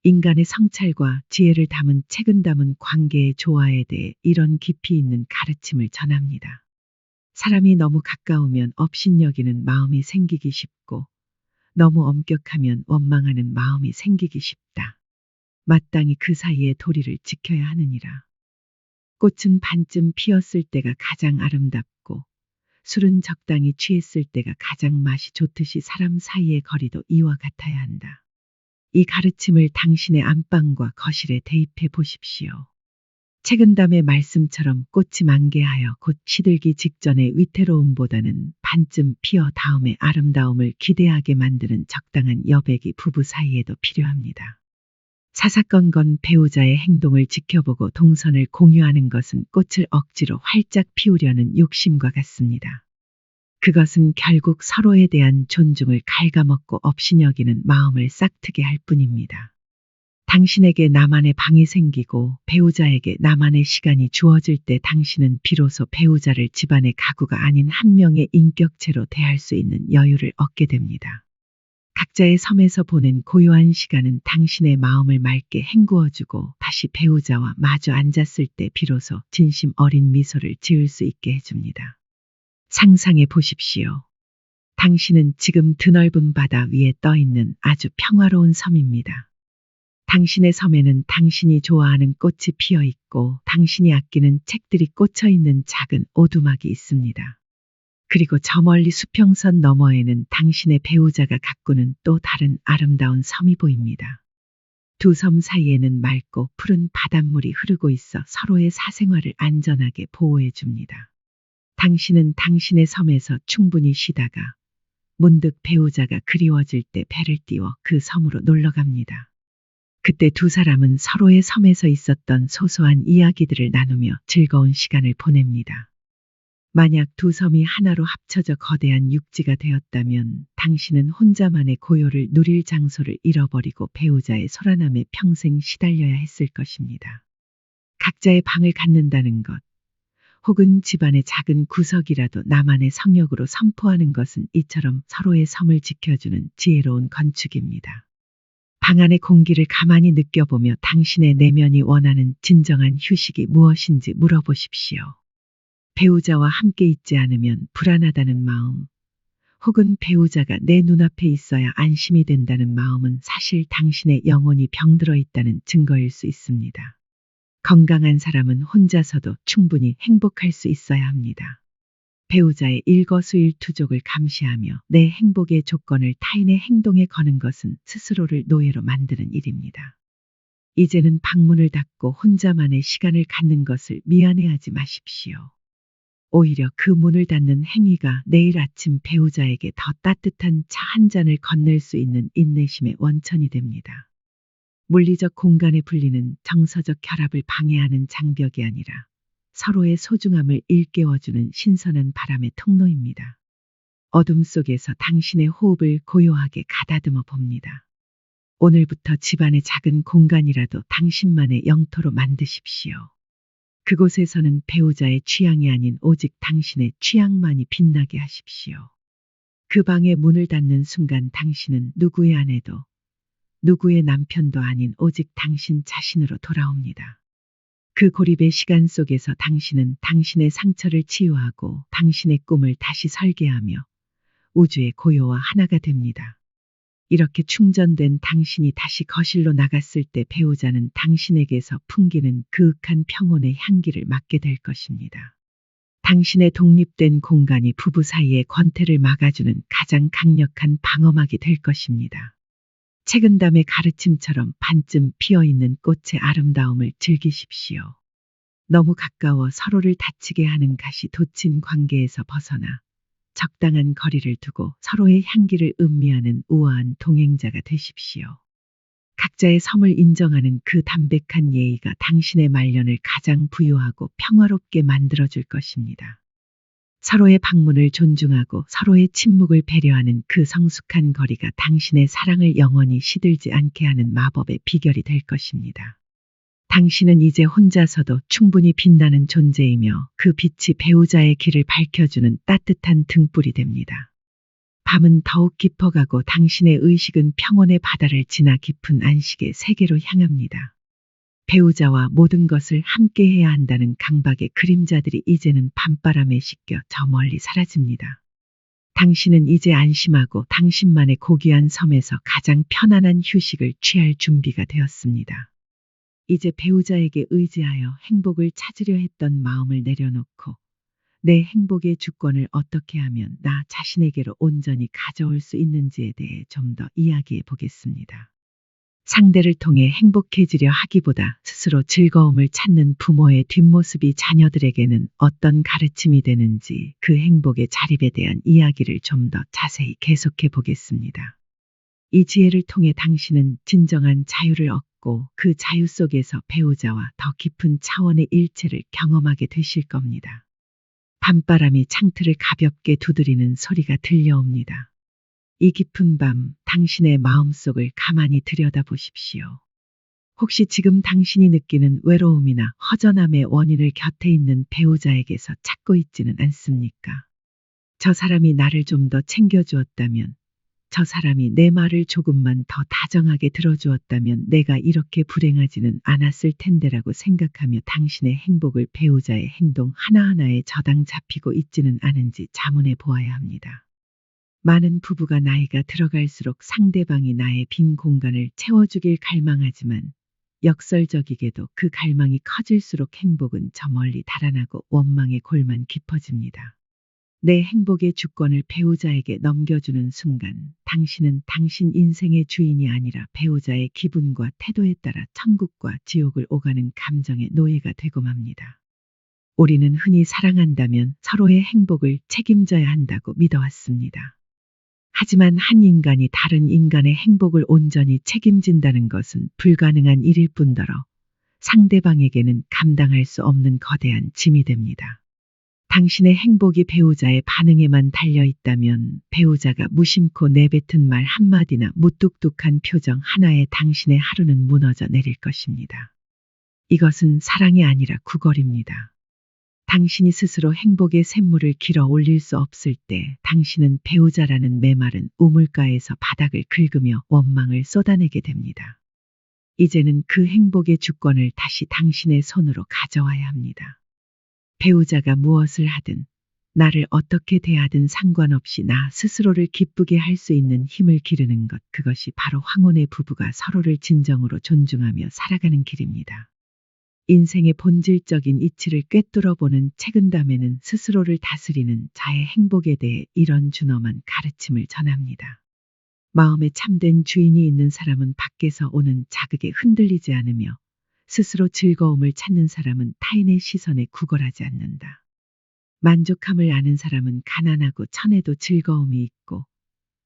인간의 성찰과 지혜를 담은 책은 담은 관계의 조화에 대해 이런 깊이 있는 가르침을 전합니다. 사람이 너무 가까우면 업신여기는 마음이 생기기 쉽고 너무 엄격하면 원망하는 마음이 생기기 쉽다. 마땅히 그 사이의 도리를 지켜야 하느니라. 꽃은 반쯤 피었을 때가 가장 아름답고 술은 적당히 취했을 때가 가장 맛이 좋듯이 사람 사이의 거리도 이와 같아야 한다. 이 가르침을 당신의 안방과 거실에 대입해 보십시오. 책은담의 말씀처럼 꽃이 만개하여 곧 시들기 직전의 위태로움보다는 반쯤 피어 다음의 아름다움을 기대하게 만드는 적당한 여백이 부부 사이에도 필요합니다. 사사건건 배우자의 행동을 지켜보고 동선을 공유하는 것은 꽃을 억지로 활짝 피우려는 욕심과 같습니다. 그것은 결국 서로에 대한 존중을 갉아먹고 업신여기는 마음을 싹트게 할 뿐입니다. 당신에게 나만의 방이 생기고 배우자에게 나만의 시간이 주어질 때 당신은 비로소 배우자를 집안의 가구가 아닌 한 명의 인격체로 대할 수 있는 여유를 얻게 됩니다. 각자의 섬에서 보낸 고요한 시간은 당신의 마음을 맑게 헹구어주고 다시 배우자와 마주 앉았을 때 비로소 진심 어린 미소를 지을 수 있게 해줍니다. 상상해 보십시오. 당신은 지금 드넓은 바다 위에 떠 있는 아주 평화로운 섬입니다. 당신의 섬에는 당신이 좋아하는 꽃이 피어 있고 당신이 아끼는 책들이 꽂혀 있는 작은 오두막이 있습니다. 그리고 저 멀리 수평선 너머에는 당신의 배우자가 가꾸는 또 다른 아름다운 섬이 보입니다. 두 섬 사이에는 맑고 푸른 바닷물이 흐르고 있어 서로의 사생활을 안전하게 보호해 줍니다. 당신은 당신의 섬에서 충분히 쉬다가 문득 배우자가 그리워질 때 배를 띄워 그 섬으로 놀러 갑니다. 그때 두 사람은 서로의 섬에서 있었던 소소한 이야기들을 나누며 즐거운 시간을 보냅니다. 만약 두 섬이 하나로 합쳐져 거대한 육지가 되었다면 당신은 혼자만의 고요를 누릴 장소를 잃어버리고 배우자의 소란함에 평생 시달려야 했을 것입니다. 각자의 방을 갖는다는 것, 혹은 집안의 작은 구석이라도 나만의 성역으로 선포하는 것은 이처럼 서로의 섬을 지켜주는 지혜로운 건축입니다. 방 안의 공기를 가만히 느껴보며 당신의 내면이 원하는 진정한 휴식이 무엇인지 물어보십시오. 배우자와 함께 있지 않으면 불안하다는 마음, 혹은 배우자가 내 눈앞에 있어야 안심이 된다는 마음은 사실 당신의 영혼이 병들어 있다는 증거일 수 있습니다. 건강한 사람은 혼자서도 충분히 행복할 수 있어야 합니다. 배우자의 일거수일투족을 감시하며 내 행복의 조건을 타인의 행동에 거는 것은 스스로를 노예로 만드는 일입니다. 이제는 방문을 닫고 혼자만의 시간을 갖는 것을 미안해하지 마십시오. 오히려 그 문을 닫는 행위가 내일 아침 배우자에게 더 따뜻한 차 한 잔을 건넬 수 있는 인내심의 원천이 됩니다. 물리적 공간에 불리는 정서적 결합을 방해하는 장벽이 아니라 서로의 소중함을 일깨워주는 신선한 바람의 통로입니다. 어둠 속에서 당신의 호흡을 고요하게 가다듬어 봅니다. 오늘부터 집안의 작은 공간이라도 당신만의 영토로 만드십시오. 그곳에서는 배우자의 취향이 아닌 오직 당신의 취향만이 빛나게 하십시오. 그 방의 문을 닫는 순간 당신은 누구의 아내도 누구의 남편도 아닌 오직 당신 자신으로 돌아옵니다. 그 고립의 시간 속에서 당신은 당신의 상처를 치유하고 당신의 꿈을 다시 설계하며 우주의 고요와 하나가 됩니다. 이렇게 충전된 당신이 다시 거실로 나갔을 때 배우자는 당신에게서 풍기는 그윽한 평온의 향기를 맡게 될 것입니다. 당신의 독립된 공간이 부부 사이의 권태를 막아주는 가장 강력한 방어막이 될 것입니다. 책은담의 가르침처럼 반쯤 피어있는 꽃의 아름다움을 즐기십시오. 너무 가까워 서로를 다치게 하는 가시 돋친 관계에서 벗어나 적당한 거리를 두고 서로의 향기를 음미하는 우아한 동행자가 되십시오. 각자의 섬을 인정하는 그 담백한 예의가 당신의 말년을 가장 부유하고 평화롭게 만들어줄 것입니다. 서로의 방문을 존중하고 서로의 침묵을 배려하는 그 성숙한 거리가 당신의 사랑을 영원히 시들지 않게 하는 마법의 비결이 될 것입니다. 당신은 이제 혼자서도 충분히 빛나는 존재이며 그 빛이 배우자의 길을 밝혀주는 따뜻한 등불이 됩니다. 밤은 더욱 깊어가고 당신의 의식은 평온의 바다를 지나 깊은 안식의 세계로 향합니다. 배우자와 모든 것을 함께 해야 한다는 강박의 그림자들이 이제는 밤바람에 씻겨 저 멀리 사라집니다. 당신은 이제 안심하고 당신만의 고귀한 섬에서 가장 편안한 휴식을 취할 준비가 되었습니다. 이제 배우자에게 의지하여 행복을 찾으려 했던 마음을 내려놓고 내 행복의 주권을 어떻게 하면 나 자신에게로 온전히 가져올 수 있는지에 대해 좀 더 이야기해 보겠습니다. 상대를 통해 행복해지려 하기보다 스스로 즐거움을 찾는 부모의 뒷모습이 자녀들에게는 어떤 가르침이 되는지 그 행복의 자립에 대한 이야기를 좀 더 자세히 계속해 보겠습니다. 이 지혜를 통해 당신은 진정한 자유를 얻고 그 자유 속에서 배우자와 더 깊은 차원의 일체를 경험하게 되실 겁니다. 밤바람이 창틀을 가볍게 두드리는 소리가 들려옵니다. 이 깊은 밤, 당신의 마음속을 가만히 들여다보십시오. 혹시 지금 당신이 느끼는 외로움이나 허전함의 원인을 곁에 있는 배우자에게서 찾고 있지는 않습니까? 저 사람이 나를 좀 더 챙겨주었다면, 저 사람이 내 말을 조금만 더 다정하게 들어주었다면 내가 이렇게 불행하지는 않았을 텐데라고 생각하며 당신의 행복을 배우자의 행동 하나하나에 저당 잡히고 있지는 않은지 자문해 보아야 합니다. 많은 부부가 나이가 들어갈수록 상대방이 나의 빈 공간을 채워주길 갈망하지만 역설적이게도 그 갈망이 커질수록 행복은 저 멀리 달아나고 원망의 골만 깊어집니다. 내 행복의 주권을 배우자에게 넘겨주는 순간 당신은 당신 인생의 주인이 아니라 배우자의 기분과 태도에 따라 천국과 지옥을 오가는 감정의 노예가 되고 맙니다. 우리는 흔히 사랑한다면 서로의 행복을 책임져야 한다고 믿어왔습니다. 하지만 한 인간이 다른 인간의 행복을 온전히 책임진다는 것은 불가능한 일일 뿐더러 상대방에게는 감당할 수 없는 거대한 짐이 됩니다. 당신의 행복이 배우자의 반응에만 달려 있다면 배우자가 무심코 내뱉은 말 한마디나 무뚝뚝한 표정 하나에 당신의 하루는 무너져 내릴 것입니다. 이것은 사랑이 아니라 구걸입니다. 당신이 스스로 행복의 샘물을 길어 올릴 수 없을 때 당신은 배우자라는 메마른 우물가에서 바닥을 긁으며 원망을 쏟아내게 됩니다. 이제는 그 행복의 주권을 다시 당신의 손으로 가져와야 합니다. 배우자가 무엇을 하든 나를 어떻게 대하든 상관없이 나 스스로를 기쁘게 할 수 있는 힘을 기르는 것, 그것이 바로 황혼의 부부가 서로를 진정으로 존중하며 살아가는 길입니다. 인생의 본질적인 이치를 꿰뚫어보는 책은담에는 스스로를 다스리는 자의 행복에 대해 이런 준엄한 가르침을 전합니다. 마음에 참된 주인이 있는 사람은 밖에서 오는 자극에 흔들리지 않으며 스스로 즐거움을 찾는 사람은 타인의 시선에 구걸하지 않는다. 만족함을 아는 사람은 가난하고 천에도 즐거움이 있고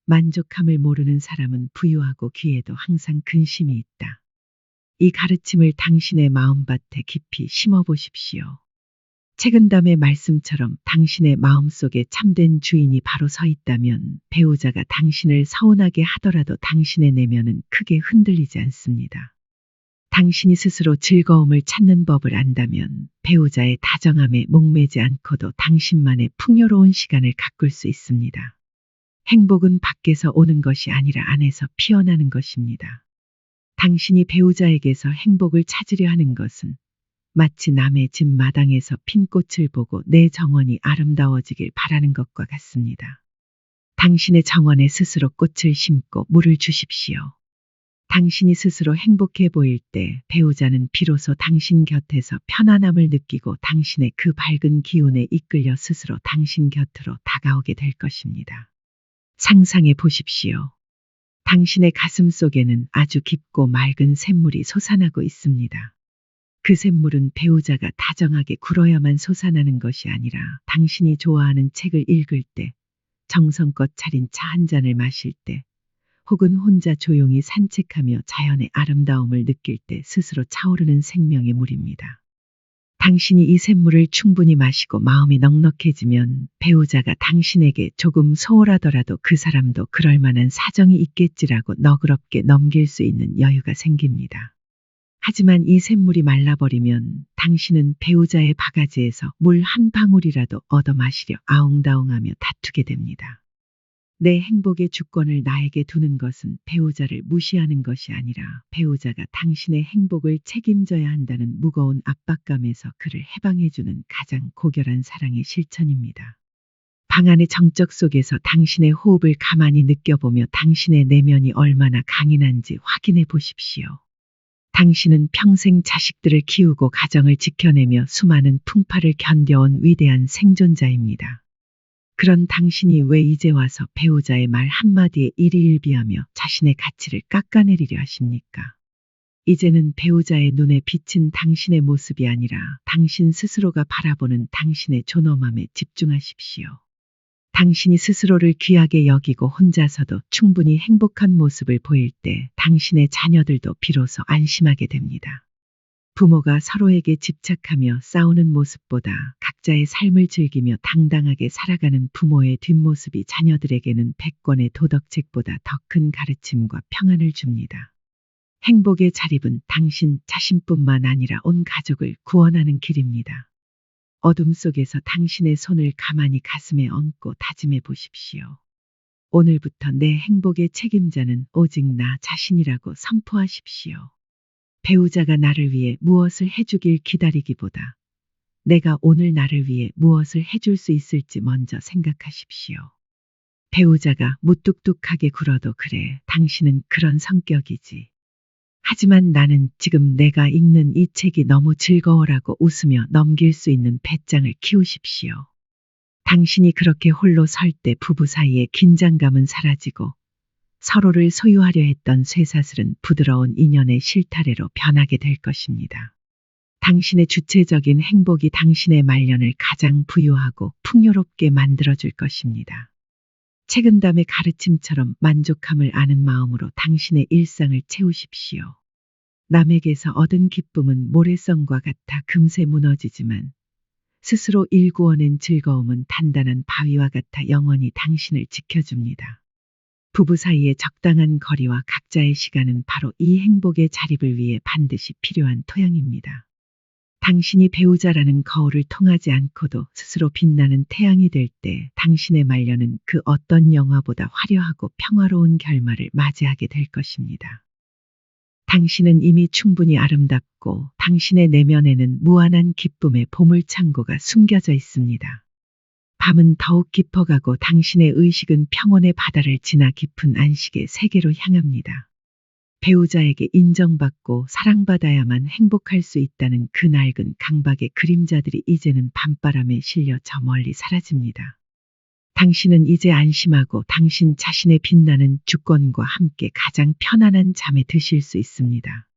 만족함을 모르는 사람은 부유하고 귀에도 항상 근심이 있다. 이 가르침을 당신의 마음밭에 깊이 심어보십시오. 책은담의 말씀처럼 당신의 마음속에 참된 주인이 바로 서 있다면 배우자가 당신을 서운하게 하더라도 당신의 내면은 크게 흔들리지 않습니다. 당신이 스스로 즐거움을 찾는 법을 안다면 배우자의 다정함에 목매지 않고도 당신만의 풍요로운 시간을 가꿀 수 있습니다. 행복은 밖에서 오는 것이 아니라 안에서 피어나는 것입니다. 당신이 배우자에게서 행복을 찾으려 하는 것은 마치 남의 집 마당에서 핀 꽃을 보고 내 정원이 아름다워지길 바라는 것과 같습니다. 당신의 정원에 스스로 꽃을 심고 물을 주십시오. 당신이 스스로 행복해 보일 때 배우자는 비로소 당신 곁에서 편안함을 느끼고 당신의 그 밝은 기운에 이끌려 스스로 당신 곁으로 다가오게 될 것입니다. 상상해 보십시오. 당신의 가슴 속에는 아주 깊고 맑은 샘물이 솟아나고 있습니다. 그 샘물은 배우자가 다정하게 굴어야만 솟아나는 것이 아니라 당신이 좋아하는 책을 읽을 때, 정성껏 차린 차 한 잔을 마실 때, 혹은 혼자 조용히 산책하며 자연의 아름다움을 느낄 때 스스로 차오르는 생명의 물입니다. 당신이 이 샘물을 충분히 마시고 마음이 넉넉해지면 배우자가 당신에게 조금 소홀하더라도 그 사람도 그럴 만한 사정이 있겠지라고 너그럽게 넘길 수 있는 여유가 생깁니다. 하지만 이 샘물이 말라버리면 당신은 배우자의 바가지에서 물 한 방울이라도 얻어 마시려 아웅다웅하며 다투게 됩니다. 내 행복의 주권을 나에게 두는 것은 배우자를 무시하는 것이 아니라 배우자가 당신의 행복을 책임져야 한다는 무거운 압박감에서 그를 해방해주는 가장 고결한 사랑의 실천입니다. 방 안의 정적 속에서 당신의 호흡을 가만히 느껴보며 당신의 내면이 얼마나 강인한지 확인해 보십시오. 당신은 평생 자식들을 키우고 가정을 지켜내며 수많은 풍파를 견뎌온 위대한 생존자입니다. 그런 당신이 왜 이제 와서 배우자의 말 한마디에 일희일비하며 자신의 가치를 깎아내리려 하십니까? 이제는 배우자의 눈에 비친 당신의 모습이 아니라 당신 스스로가 바라보는 당신의 존엄함에 집중하십시오. 당신이 스스로를 귀하게 여기고 혼자서도 충분히 행복한 모습을 보일 때 당신의 자녀들도 비로소 안심하게 됩니다. 부모가 서로에게 집착하며 싸우는 모습보다 각자의 삶을 즐기며 당당하게 살아가는 부모의 뒷모습이 자녀들에게는 100권의 도덕책보다 더 큰 가르침과 평안을 줍니다. 행복의 자립은 당신 자신뿐만 아니라 온 가족을 구원하는 길입니다. 어둠 속에서 당신의 손을 가만히 가슴에 얹고 다짐해 보십시오. 오늘부터 내 행복의 책임자는 오직 나 자신이라고 선포하십시오. 배우자가 나를 위해 무엇을 해주길 기다리기보다 내가 오늘 나를 위해 무엇을 해줄 수 있을지 먼저 생각하십시오. 배우자가 무뚝뚝하게 굴어도 그래, 당신은 그런 성격이지. 하지만 나는 지금 내가 읽는 이 책이 너무 즐거워라고 웃으며 넘길 수 있는 배짱을 키우십시오. 당신이 그렇게 홀로 설 때 부부 사이의 긴장감은 사라지고 서로를 소유하려 했던 쇠사슬은 부드러운 인연의 실타래로 변하게 될 것입니다. 당신의 주체적인 행복이 당신의 말년을 가장 부유하고 풍요롭게 만들어줄 것입니다. 책은담의 가르침처럼 만족함을 아는 마음으로 당신의 일상을 채우십시오. 남에게서 얻은 기쁨은 모래성과 같아 금세 무너지지만 스스로 일구어낸 즐거움은 단단한 바위와 같아 영원히 당신을 지켜줍니다. 부부 사이의 적당한 거리와 각자의 시간은 바로 이 행복의 자립을 위해 반드시 필요한 토양입니다. 당신이 배우자라는 거울을 통하지 않고도 스스로 빛나는 태양이 될 때 당신의 말년은 그 어떤 영화보다 화려하고 평화로운 결말을 맞이하게 될 것입니다. 당신은 이미 충분히 아름답고 당신의 내면에는 무한한 기쁨의 보물창고가 숨겨져 있습니다. 밤은 더욱 깊어가고 당신의 의식은 평온의 바다를 지나 깊은 안식의 세계로 향합니다. 배우자에게 인정받고 사랑받아야만 행복할 수 있다는 그 낡은 강박의 그림자들이 이제는 밤바람에 실려 저 멀리 사라집니다. 당신은 이제 안심하고 당신 자신의 빛나는 주권과 함께 가장 편안한 잠에 드실 수 있습니다.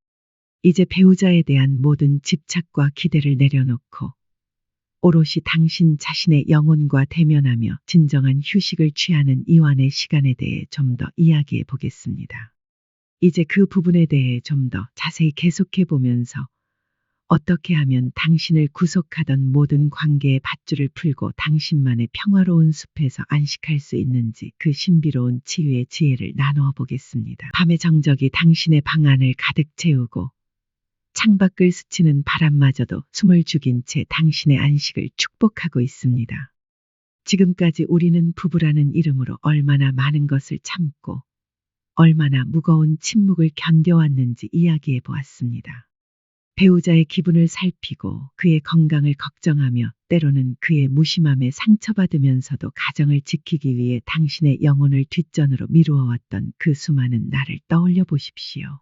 이제 배우자에 대한 모든 집착과 기대를 내려놓고 오롯이 당신 자신의 영혼과 대면하며 진정한 휴식을 취하는 이완의 시간에 대해 좀 더 이야기해 보겠습니다. 이제 그 부분에 대해 좀 더 자세히 계속해 보면서 어떻게 하면 당신을 구속하던 모든 관계의 밧줄을 풀고 당신만의 평화로운 숲에서 안식할 수 있는지 그 신비로운 치유의 지혜를 나누어 보겠습니다. 밤의 정적이 당신의 방 안을 가득 채우고 창밖을 스치는 바람마저도 숨을 죽인 채 당신의 안식을 축복하고 있습니다. 지금까지 우리는 부부라는 이름으로 얼마나 많은 것을 참고 얼마나 무거운 침묵을 견뎌왔는지 이야기해 보았습니다. 배우자의 기분을 살피고 그의 건강을 걱정하며 때로는 그의 무심함에 상처받으면서도 가정을 지키기 위해 당신의 영혼을 뒷전으로 미루어 왔던 그 수많은 날을 떠올려 보십시오.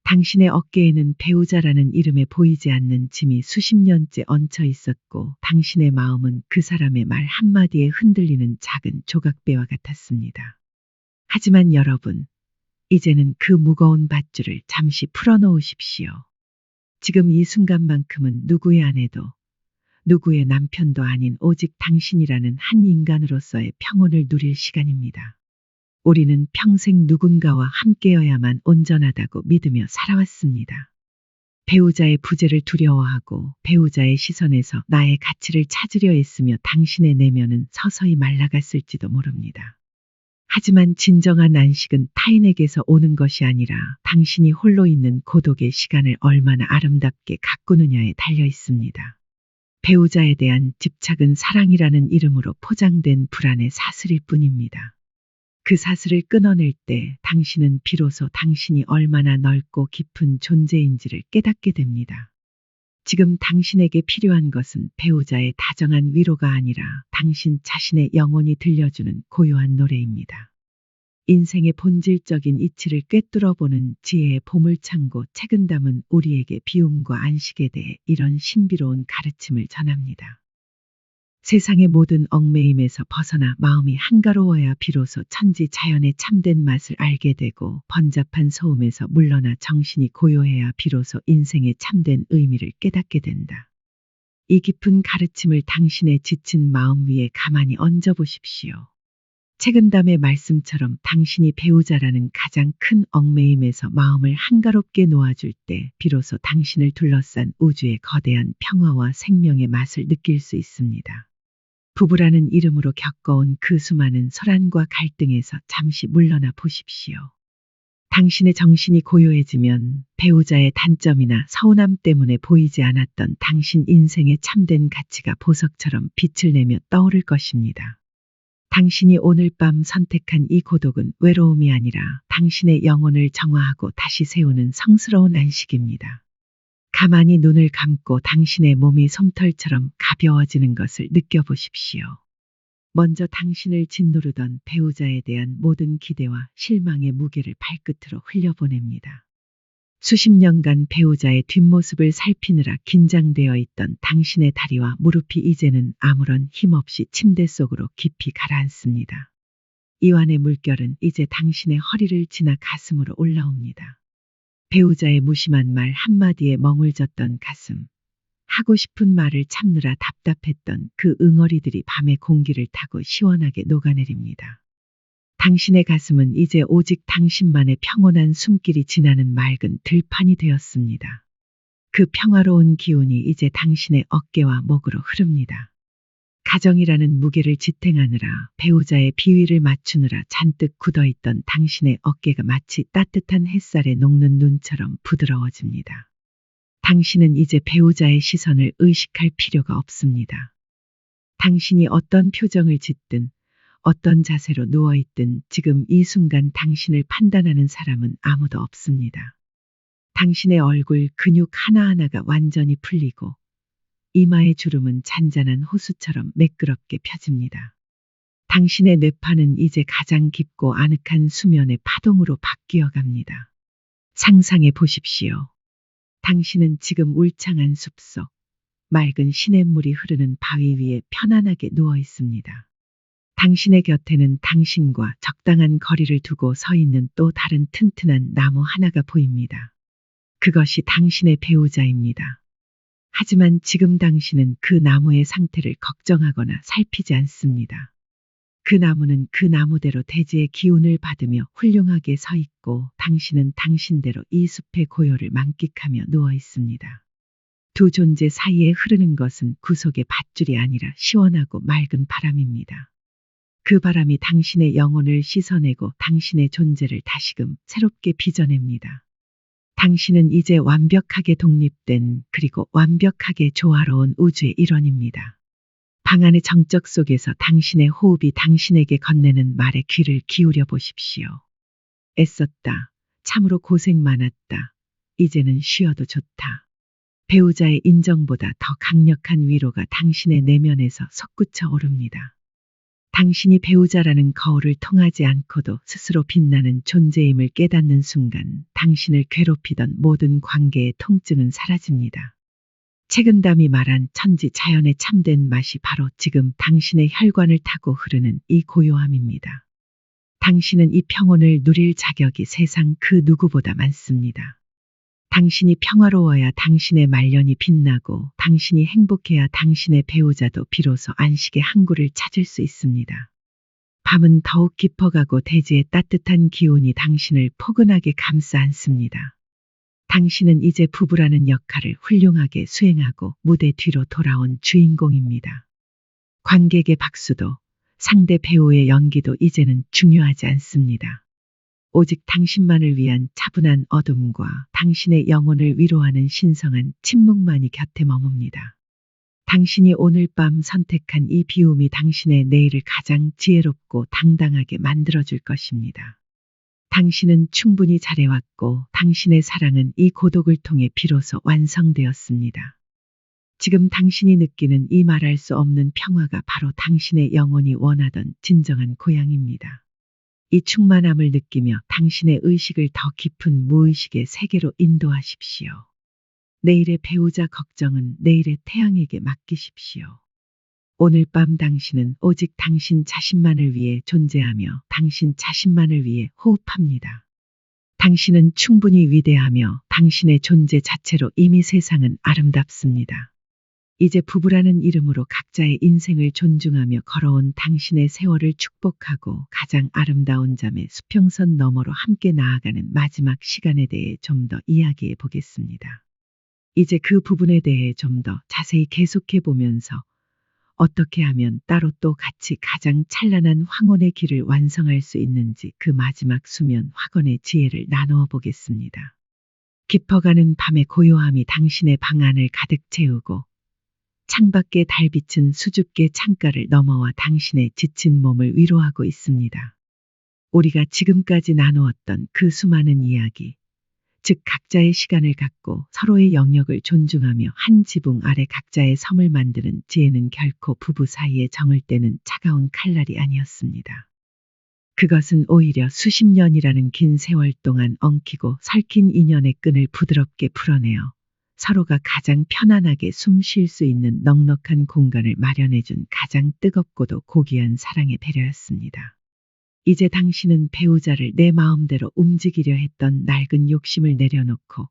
당신의 어깨에는 배우자라는 이름에 보이지 않는 짐이 수십 년째 얹혀 있었고 당신의 마음은 그 사람의 말 한마디에 흔들리는 작은 조각배와 같았습니다. 하지만 여러분, 이제는 그 무거운 밧줄을 잠시 풀어놓으십시오. 지금 이 순간만큼은 누구의 아내도 누구의 남편도 아닌 오직 당신이라는 한 인간으로서의 평온을 누릴 시간입니다. 우리는 평생 누군가와 함께여야만 온전하다고 믿으며 살아왔습니다. 배우자의 부재를 두려워하고 배우자의 시선에서 나의 가치를 찾으려 했으며 당신의 내면은 서서히 말라갔을지도 모릅니다. 하지만 진정한 안식은 타인에게서 오는 것이 아니라 당신이 홀로 있는 고독의 시간을 얼마나 아름답게 가꾸느냐에 달려 있습니다. 배우자에 대한 집착은 사랑이라는 이름으로 포장된 불안의 사슬일 뿐입니다. 그 사슬을 끊어낼 때 당신은 비로소 당신이 얼마나 넓고 깊은 존재인지를 깨닫게 됩니다. 지금 당신에게 필요한 것은 배우자의 다정한 위로가 아니라 당신 자신의 영혼이 들려주는 고요한 노래입니다. 인생의 본질적인 이치를 꿰뚫어보는 지혜의 보물창고 책은 담은 우리에게 비움과 안식에 대해 이런 신비로운 가르침을 전합니다. 세상의 모든 얽매임에서 벗어나 마음이 한가로워야 비로소 천지 자연의 참된 맛을 알게 되고 번잡한 소음에서 물러나 정신이 고요해야 비로소 인생의 참된 의미를 깨닫게 된다. 이 깊은 가르침을 당신의 지친 마음 위에 가만히 얹어 보십시오. 책은담의 말씀처럼 당신이 배우자라는 가장 큰 얽매임에서 마음을 한가롭게 놓아줄 때 비로소 당신을 둘러싼 우주의 거대한 평화와 생명의 맛을 느낄 수 있습니다. 부부라는 이름으로 겪어온 그 수많은 소란과 갈등에서 잠시 물러나 보십시오. 당신의 정신이 고요해지면 배우자의 단점이나 서운함 때문에 보이지 않았던 당신 인생의 참된 가치가 보석처럼 빛을 내며 떠오를 것입니다. 당신이 오늘 밤 선택한 이 고독은 외로움이 아니라 당신의 영혼을 정화하고 다시 세우는 성스러운 안식입니다. 가만히 눈을 감고 당신의 몸이 솜털처럼 가벼워지는 것을 느껴보십시오. 먼저 당신을 짓누르던 배우자에 대한 모든 기대와 실망의 무게를 발끝으로 흘려보냅니다. 수십 년간 배우자의 뒷모습을 살피느라 긴장되어 있던 당신의 다리와 무릎이 이제는 아무런 힘없이 침대 속으로 깊이 가라앉습니다. 이완의 물결은 이제 당신의 허리를 지나 가슴으로 올라옵니다. 배우자의 무심한 말 한마디에 멍울졌던 가슴, 하고 싶은 말을 참느라 답답했던 그 응어리들이 밤의 공기를 타고 시원하게 녹아내립니다. 당신의 가슴은 이제 오직 당신만의 평온한 숨길이 지나는 맑은 들판이 되었습니다. 그 평화로운 기운이 이제 당신의 어깨와 목으로 흐릅니다. 가정이라는 무게를 지탱하느라 배우자의 비위를 맞추느라 잔뜩 굳어있던 당신의 어깨가 마치 따뜻한 햇살에 녹는 눈처럼 부드러워집니다. 당신은 이제 배우자의 시선을 의식할 필요가 없습니다. 당신이 어떤 표정을 짓든 어떤 자세로 누워있든 지금 이 순간 당신을 판단하는 사람은 아무도 없습니다. 당신의 얼굴 근육 하나하나가 완전히 풀리고 이마의 주름은 잔잔한 호수처럼 매끄럽게 펴집니다. 당신의 뇌파는 이제 가장 깊고 아늑한 수면의 파동으로 바뀌어 갑니다. 상상해 보십시오. 당신은 지금 울창한 숲속, 맑은 시냇물이 흐르는 바위 위에 편안하게 누워 있습니다. 당신의 곁에는 당신과 적당한 거리를 두고 서 있는 또 다른 튼튼한 나무 하나가 보입니다. 그것이 당신의 배우자입니다. 하지만 지금 당신은 그 나무의 상태를 걱정하거나 살피지 않습니다. 그 나무는 그 나무대로 대지의 기운을 받으며 훌륭하게 서 있고 당신은 당신대로 이 숲의 고요를 만끽하며 누워 있습니다. 두 존재 사이에 흐르는 것은 구속의 밧줄이 아니라 시원하고 맑은 바람입니다. 그 바람이 당신의 영혼을 씻어내고 당신의 존재를 다시금 새롭게 빚어냅니다. 당신은 이제 완벽하게 독립된 그리고 완벽하게 조화로운 우주의 일원입니다. 방 안의 정적 속에서 당신의 호흡이 당신에게 건네는 말에 귀를 기울여 보십시오. 애썼다. 참으로 고생 많았다. 이제는 쉬어도 좋다. 배우자의 인정보다 더 강력한 위로가 당신의 내면에서 솟구쳐 오릅니다. 당신이 배우자라는 거울을 통하지 않고도 스스로 빛나는 존재임을 깨닫는 순간 당신을 괴롭히던 모든 관계의 통증은 사라집니다. 책은담이 말한 천지 자연의 참된 맛이 바로 지금 당신의 혈관을 타고 흐르는 이 고요함입니다. 당신은 이 평온을 누릴 자격이 세상 그 누구보다 많습니다. 당신이 평화로워야 당신의 말년이 빛나고 당신이 행복해야 당신의 배우자도 비로소 안식의 항구를 찾을 수 있습니다. 밤은 더욱 깊어가고 대지의 따뜻한 기운이 당신을 포근하게 감싸 안습니다. 당신은 이제 부부라는 역할을 훌륭하게 수행하고 무대 뒤로 돌아온 주인공입니다. 관객의 박수도 상대 배우의 연기도 이제는 중요하지 않습니다. 오직 당신만을 위한 차분한 어둠과 당신의 영혼을 위로하는 신성한 침묵만이 곁에 머뭅니다. 당신이 오늘 밤 선택한 이 비움이 당신의 내일을 가장 지혜롭고 당당하게 만들어줄 것입니다. 당신은 충분히 잘해왔고 당신의 사랑은 이 고독을 통해 비로소 완성되었습니다. 지금 당신이 느끼는 이 말할 수 없는 평화가 바로 당신의 영혼이 원하던 진정한 고향입니다. 이 충만함을 느끼며 당신의 의식을 더 깊은 무의식의 세계로 인도하십시오. 내일의 배우자 걱정은 내일의 태양에게 맡기십시오. 오늘 밤 당신은 오직 당신 자신만을 위해 존재하며 당신 자신만을 위해 호흡합니다. 당신은 충분히 위대하며 당신의 존재 자체로 이미 세상은 아름답습니다. 이제 부부라는 이름으로 각자의 인생을 존중하며 걸어온 당신의 세월을 축복하고 가장 아름다운 잠의 수평선 너머로 함께 나아가는 마지막 시간에 대해 좀 더 이야기해 보겠습니다. 이제 그 부분에 대해 좀 더 자세히 계속해 보면서 어떻게 하면 따로 또 같이 가장 찬란한 황혼의 길을 완성할 수 있는지 그 마지막 수면 확언의 지혜를 나누어 보겠습니다. 깊어가는 밤의 고요함이 당신의 방 안을 가득 채우고 창밖의 달빛은 수줍게 창가를 넘어와 당신의 지친 몸을 위로하고 있습니다. 우리가 지금까지 나누었던 그 수많은 이야기, 즉 각자의 시간을 갖고 서로의 영역을 존중하며 한 지붕 아래 각자의 섬을 만드는 지혜는 결코 부부 사이에 정을 떼는 차가운 칼날이 아니었습니다. 그것은 오히려 수십 년이라는 긴 세월 동안 엉키고 설킨 인연의 끈을 부드럽게 풀어내어 서로가 가장 편안하게 숨 쉴 수 있는 넉넉한 공간을 마련해준 가장 뜨겁고도 고귀한 사랑의 배려였습니다. 이제 당신은 배우자를 내 마음대로 움직이려 했던 낡은 욕심을 내려놓고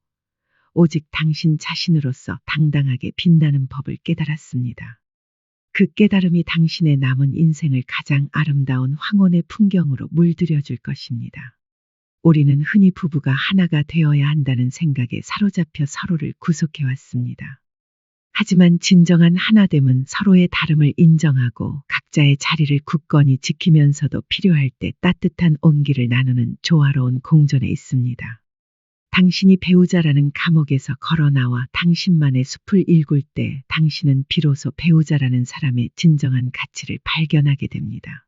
오직 당신 자신으로서 당당하게 빛나는 법을 깨달았습니다. 그 깨달음이 당신의 남은 인생을 가장 아름다운 황혼의 풍경으로 물들여줄 것입니다. 우리는 흔히 부부가 하나가 되어야 한다는 생각에 사로잡혀 서로를 구속해왔습니다. 하지만 진정한 하나됨은 서로의 다름을 인정하고 각자의 자리를 굳건히 지키면서도 필요할 때 따뜻한 온기를 나누는 조화로운 공존에 있습니다. 당신이 배우자라는 감옥에서 걸어나와 당신만의 숲을 일굴 때 당신은 비로소 배우자라는 사람의 진정한 가치를 발견하게 됩니다.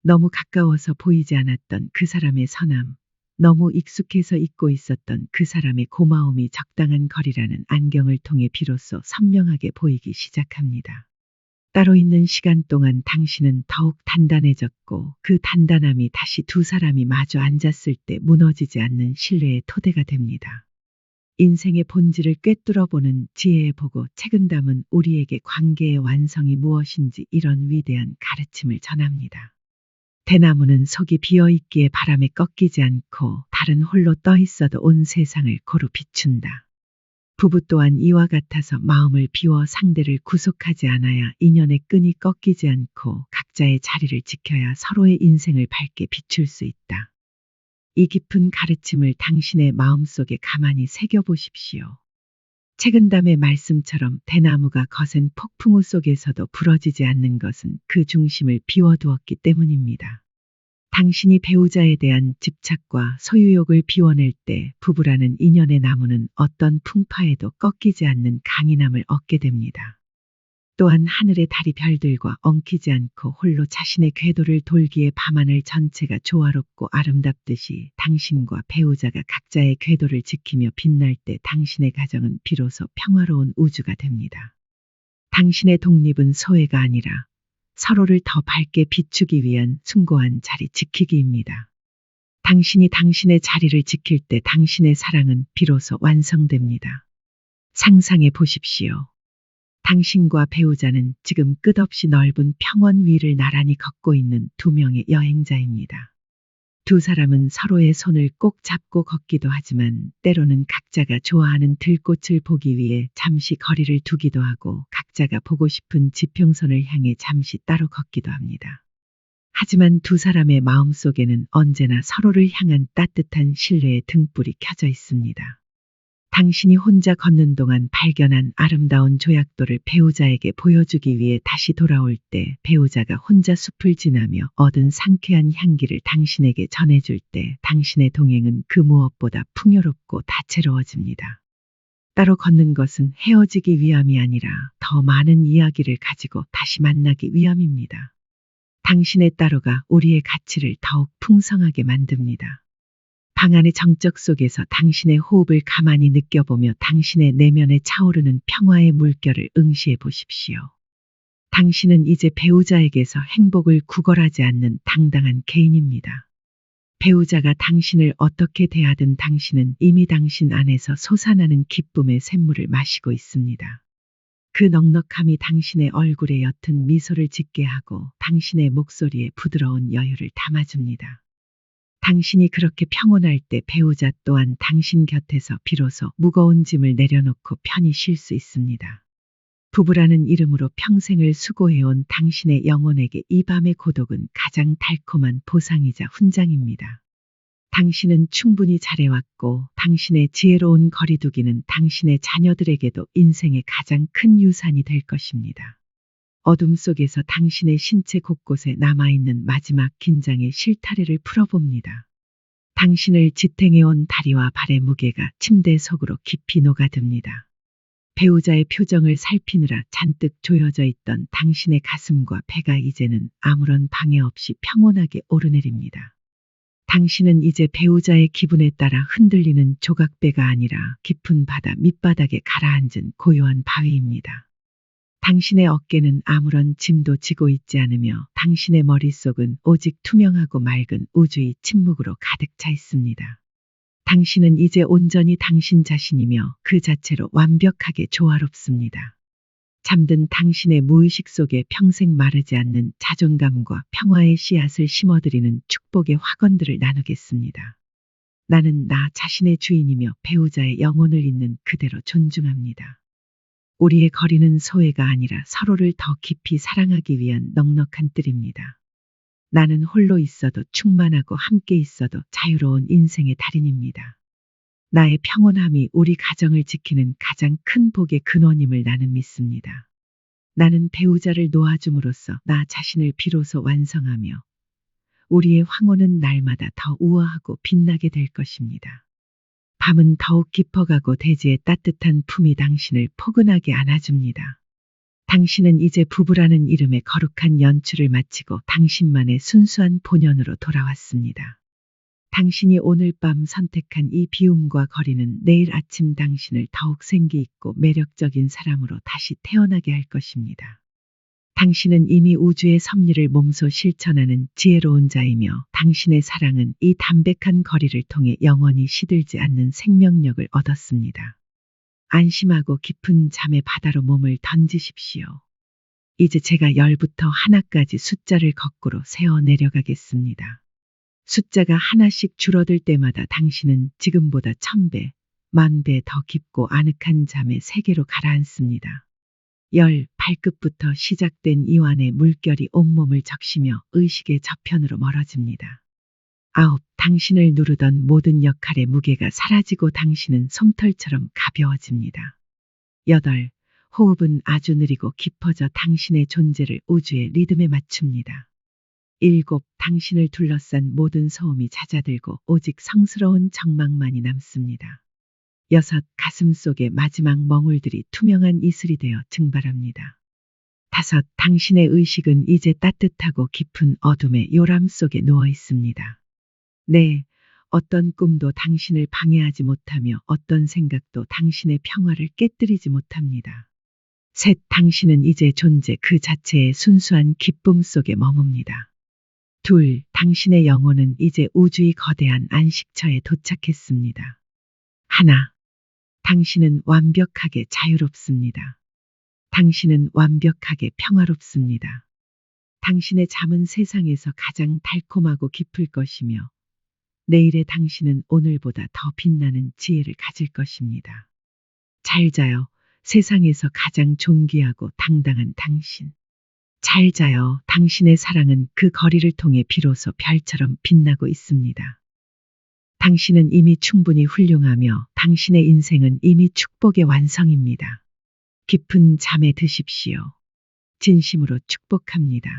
너무 가까워서 보이지 않았던 그 사람의 선함, 너무 익숙해서 잊고 있었던 그 사람의 고마움이 적당한 거리라는 안경을 통해 비로소 선명하게 보이기 시작합니다. 따로 있는 시간 동안 당신은 더욱 단단해졌고 그 단단함이 다시 두 사람이 마주 앉았을 때 무너지지 않는 신뢰의 토대가 됩니다. 인생의 본질을 꿰뚫어보는 지혜의 보고 책은 담은 우리에게 관계의 완성이 무엇인지 이런 위대한 가르침을 전합니다. 대나무는 속이 비어있기에 바람에 꺾이지 않고 달은 홀로 떠 있어도 온 세상을 고루 비춘다. 부부 또한 이와 같아서 마음을 비워 상대를 구속하지 않아야 인연의 끈이 꺾이지 않고 각자의 자리를 지켜야 서로의 인생을 밝게 비출 수 있다. 이 깊은 가르침을 당신의 마음속에 가만히 새겨보십시오. 책은담의 말씀처럼 대나무가 거센 폭풍우 속에서도 부러지지 않는 것은 그 중심을 비워두었기 때문입니다. 당신이 배우자에 대한 집착과 소유욕을 비워낼 때 부부라는 인연의 나무는 어떤 풍파에도 꺾이지 않는 강인함을 얻게 됩니다. 또한 하늘의 달이 별들과 엉키지 않고 홀로 자신의 궤도를 돌기에 밤하늘 전체가 조화롭고 아름답듯이 당신과 배우자가 각자의 궤도를 지키며 빛날 때 당신의 가정은 비로소 평화로운 우주가 됩니다. 당신의 독립은 소외가 아니라 서로를 더 밝게 비추기 위한 숭고한 자리 지키기입니다. 당신이 당신의 자리를 지킬 때 당신의 사랑은 비로소 완성됩니다. 상상해 보십시오. 당신과 배우자는 지금 끝없이 넓은 평원 위를 나란히 걷고 있는 두 명의 여행자입니다. 두 사람은 서로의 손을 꼭 잡고 걷기도 하지만 때로는 각자가 좋아하는 들꽃을 보기 위해 잠시 거리를 두기도 하고 각자가 보고 싶은 지평선을 향해 잠시 따로 걷기도 합니다. 하지만 두 사람의 마음속에는 언제나 서로를 향한 따뜻한 신뢰의 등불이 켜져 있습니다. 당신이 혼자 걷는 동안 발견한 아름다운 조약돌을 배우자에게 보여주기 위해 다시 돌아올 때 배우자가 혼자 숲을 지나며 얻은 상쾌한 향기를 당신에게 전해줄 때 당신의 동행은 그 무엇보다 풍요롭고 다채로워집니다. 따로 걷는 것은 헤어지기 위함이 아니라 더 많은 이야기를 가지고 다시 만나기 위함입니다. 당신의 따로가 우리의 가치를 더욱 풍성하게 만듭니다. 방 안의 정적 속에서 당신의 호흡을 가만히 느껴보며 당신의 내면에 차오르는 평화의 물결을 응시해 보십시오. 당신은 이제 배우자에게서 행복을 구걸하지 않는 당당한 개인입니다. 배우자가 당신을 어떻게 대하든 당신은 이미 당신 안에서 솟아나는 기쁨의 샘물을 마시고 있습니다. 그 넉넉함이 당신의 얼굴에 옅은 미소를 짓게 하고 당신의 목소리에 부드러운 여유를 담아줍니다. 당신이 그렇게 평온할 때 배우자 또한 당신 곁에서 비로소 무거운 짐을 내려놓고 편히 쉴 수 있습니다. 부부라는 이름으로 평생을 수고해온 당신의 영혼에게 이 밤의 고독은 가장 달콤한 보상이자 훈장입니다. 당신은 충분히 잘해왔고 당신의 지혜로운 거리두기는 당신의 자녀들에게도 인생의 가장 큰 유산이 될 것입니다. 어둠 속에서 당신의 신체 곳곳에 남아있는 마지막 긴장의 실타래를 풀어봅니다. 당신을 지탱해온 다리와 발의 무게가 침대 속으로 깊이 녹아듭니다. 배우자의 표정을 살피느라 잔뜩 조여져 있던 당신의 가슴과 배가 이제는 아무런 방해 없이 평온하게 오르내립니다. 당신은 이제 배우자의 기분에 따라 흔들리는 조각배가 아니라 깊은 바다 밑바닥에 가라앉은 고요한 바위입니다. 당신의 어깨는 아무런 짐도 지고 있지 않으며 당신의 머릿속은 오직 투명하고 맑은 우주의 침묵으로 가득 차 있습니다. 당신은 이제 온전히 당신 자신이며 그 자체로 완벽하게 조화롭습니다. 잠든 당신의 무의식 속에 평생 마르지 않는 자존감과 평화의 씨앗을 심어드리는 축복의 화건들을 나누겠습니다. 나는 나 자신의 주인이며 배우자의 영혼을 있는 그대로 존중합니다. 우리의 거리는 소외가 아니라 서로를 더 깊이 사랑하기 위한 넉넉한 뜰입니다. 나는 홀로 있어도 충만하고 함께 있어도 자유로운 인생의 달인입니다. 나의 평온함이 우리 가정을 지키는 가장 큰 복의 근원임을 나는 믿습니다. 나는 배우자를 놓아줌으로써 나 자신을 비로소 완성하며 우리의 황혼은 날마다 더 우아하고 빛나게 될 것입니다. 밤은 더욱 깊어가고 대지의 따뜻한 품이 당신을 포근하게 안아줍니다. 당신은 이제 부부라는 이름의 거룩한 연출을 마치고 당신만의 순수한 본연으로 돌아왔습니다. 당신이 오늘 밤 선택한 이 비움과 거리는 내일 아침 당신을 더욱 생기 있고 매력적인 사람으로 다시 태어나게 할 것입니다. 당신은 이미 우주의 섭리를 몸소 실천하는 지혜로운 자이며 당신의 사랑은 이 담백한 거리를 통해 영원히 시들지 않는 생명력을 얻었습니다. 안심하고 깊은 잠의 바다로 몸을 던지십시오. 이제 제가 10부터 하나까지 숫자를 거꾸로 세어 내려가겠습니다. 숫자가 하나씩 줄어들 때마다 당신은 지금보다 1000배, 10,000배 더 깊고 아늑한 잠의 세계로 가라앉습니다. 10, 발끝부터 시작된 이완의 물결이 온몸을 적시며 의식의 저편으로 멀어집니다. 9, 당신을 누르던 모든 역할의 무게가 사라지고 당신은 솜털처럼 가벼워집니다. 8, 호흡은 아주 느리고 깊어져 당신의 존재를 우주의 리듬에 맞춥니다. 7, 당신을 둘러싼 모든 소음이 잦아들고 오직 성스러운 정막만이 남습니다. 6, 가슴 속의 마지막 멍울들이 투명한 이슬이 되어 증발합니다. 5. 당신의 의식은 이제 따뜻하고 깊은 어둠의 요람 속에 누워 있습니다. 네, 어떤 꿈도 당신을 방해하지 못하며 어떤 생각도 당신의 평화를 깨뜨리지 못합니다. 3. 당신은 이제 존재 그 자체의 순수한 기쁨 속에 머뭅니다. 2. 당신의 영혼은 이제 우주의 거대한 안식처에 도착했습니다. 1. 당신은 완벽하게 자유롭습니다. 당신은 완벽하게 평화롭습니다. 당신의 잠은 세상에서 가장 달콤하고 깊을 것이며 내일의 당신은 오늘보다 더 빛나는 지혜를 가질 것입니다. 잘 자요. 세상에서 가장 존귀하고 당당한 당신. 잘 자요. 당신의 사랑은 그 거리를 통해 비로소 별처럼 빛나고 있습니다. 당신은 이미 충분히 훌륭하며 당신의 인생은 이미 축복의 완성입니다. 깊은 잠에 드십시오. 진심으로 축복합니다.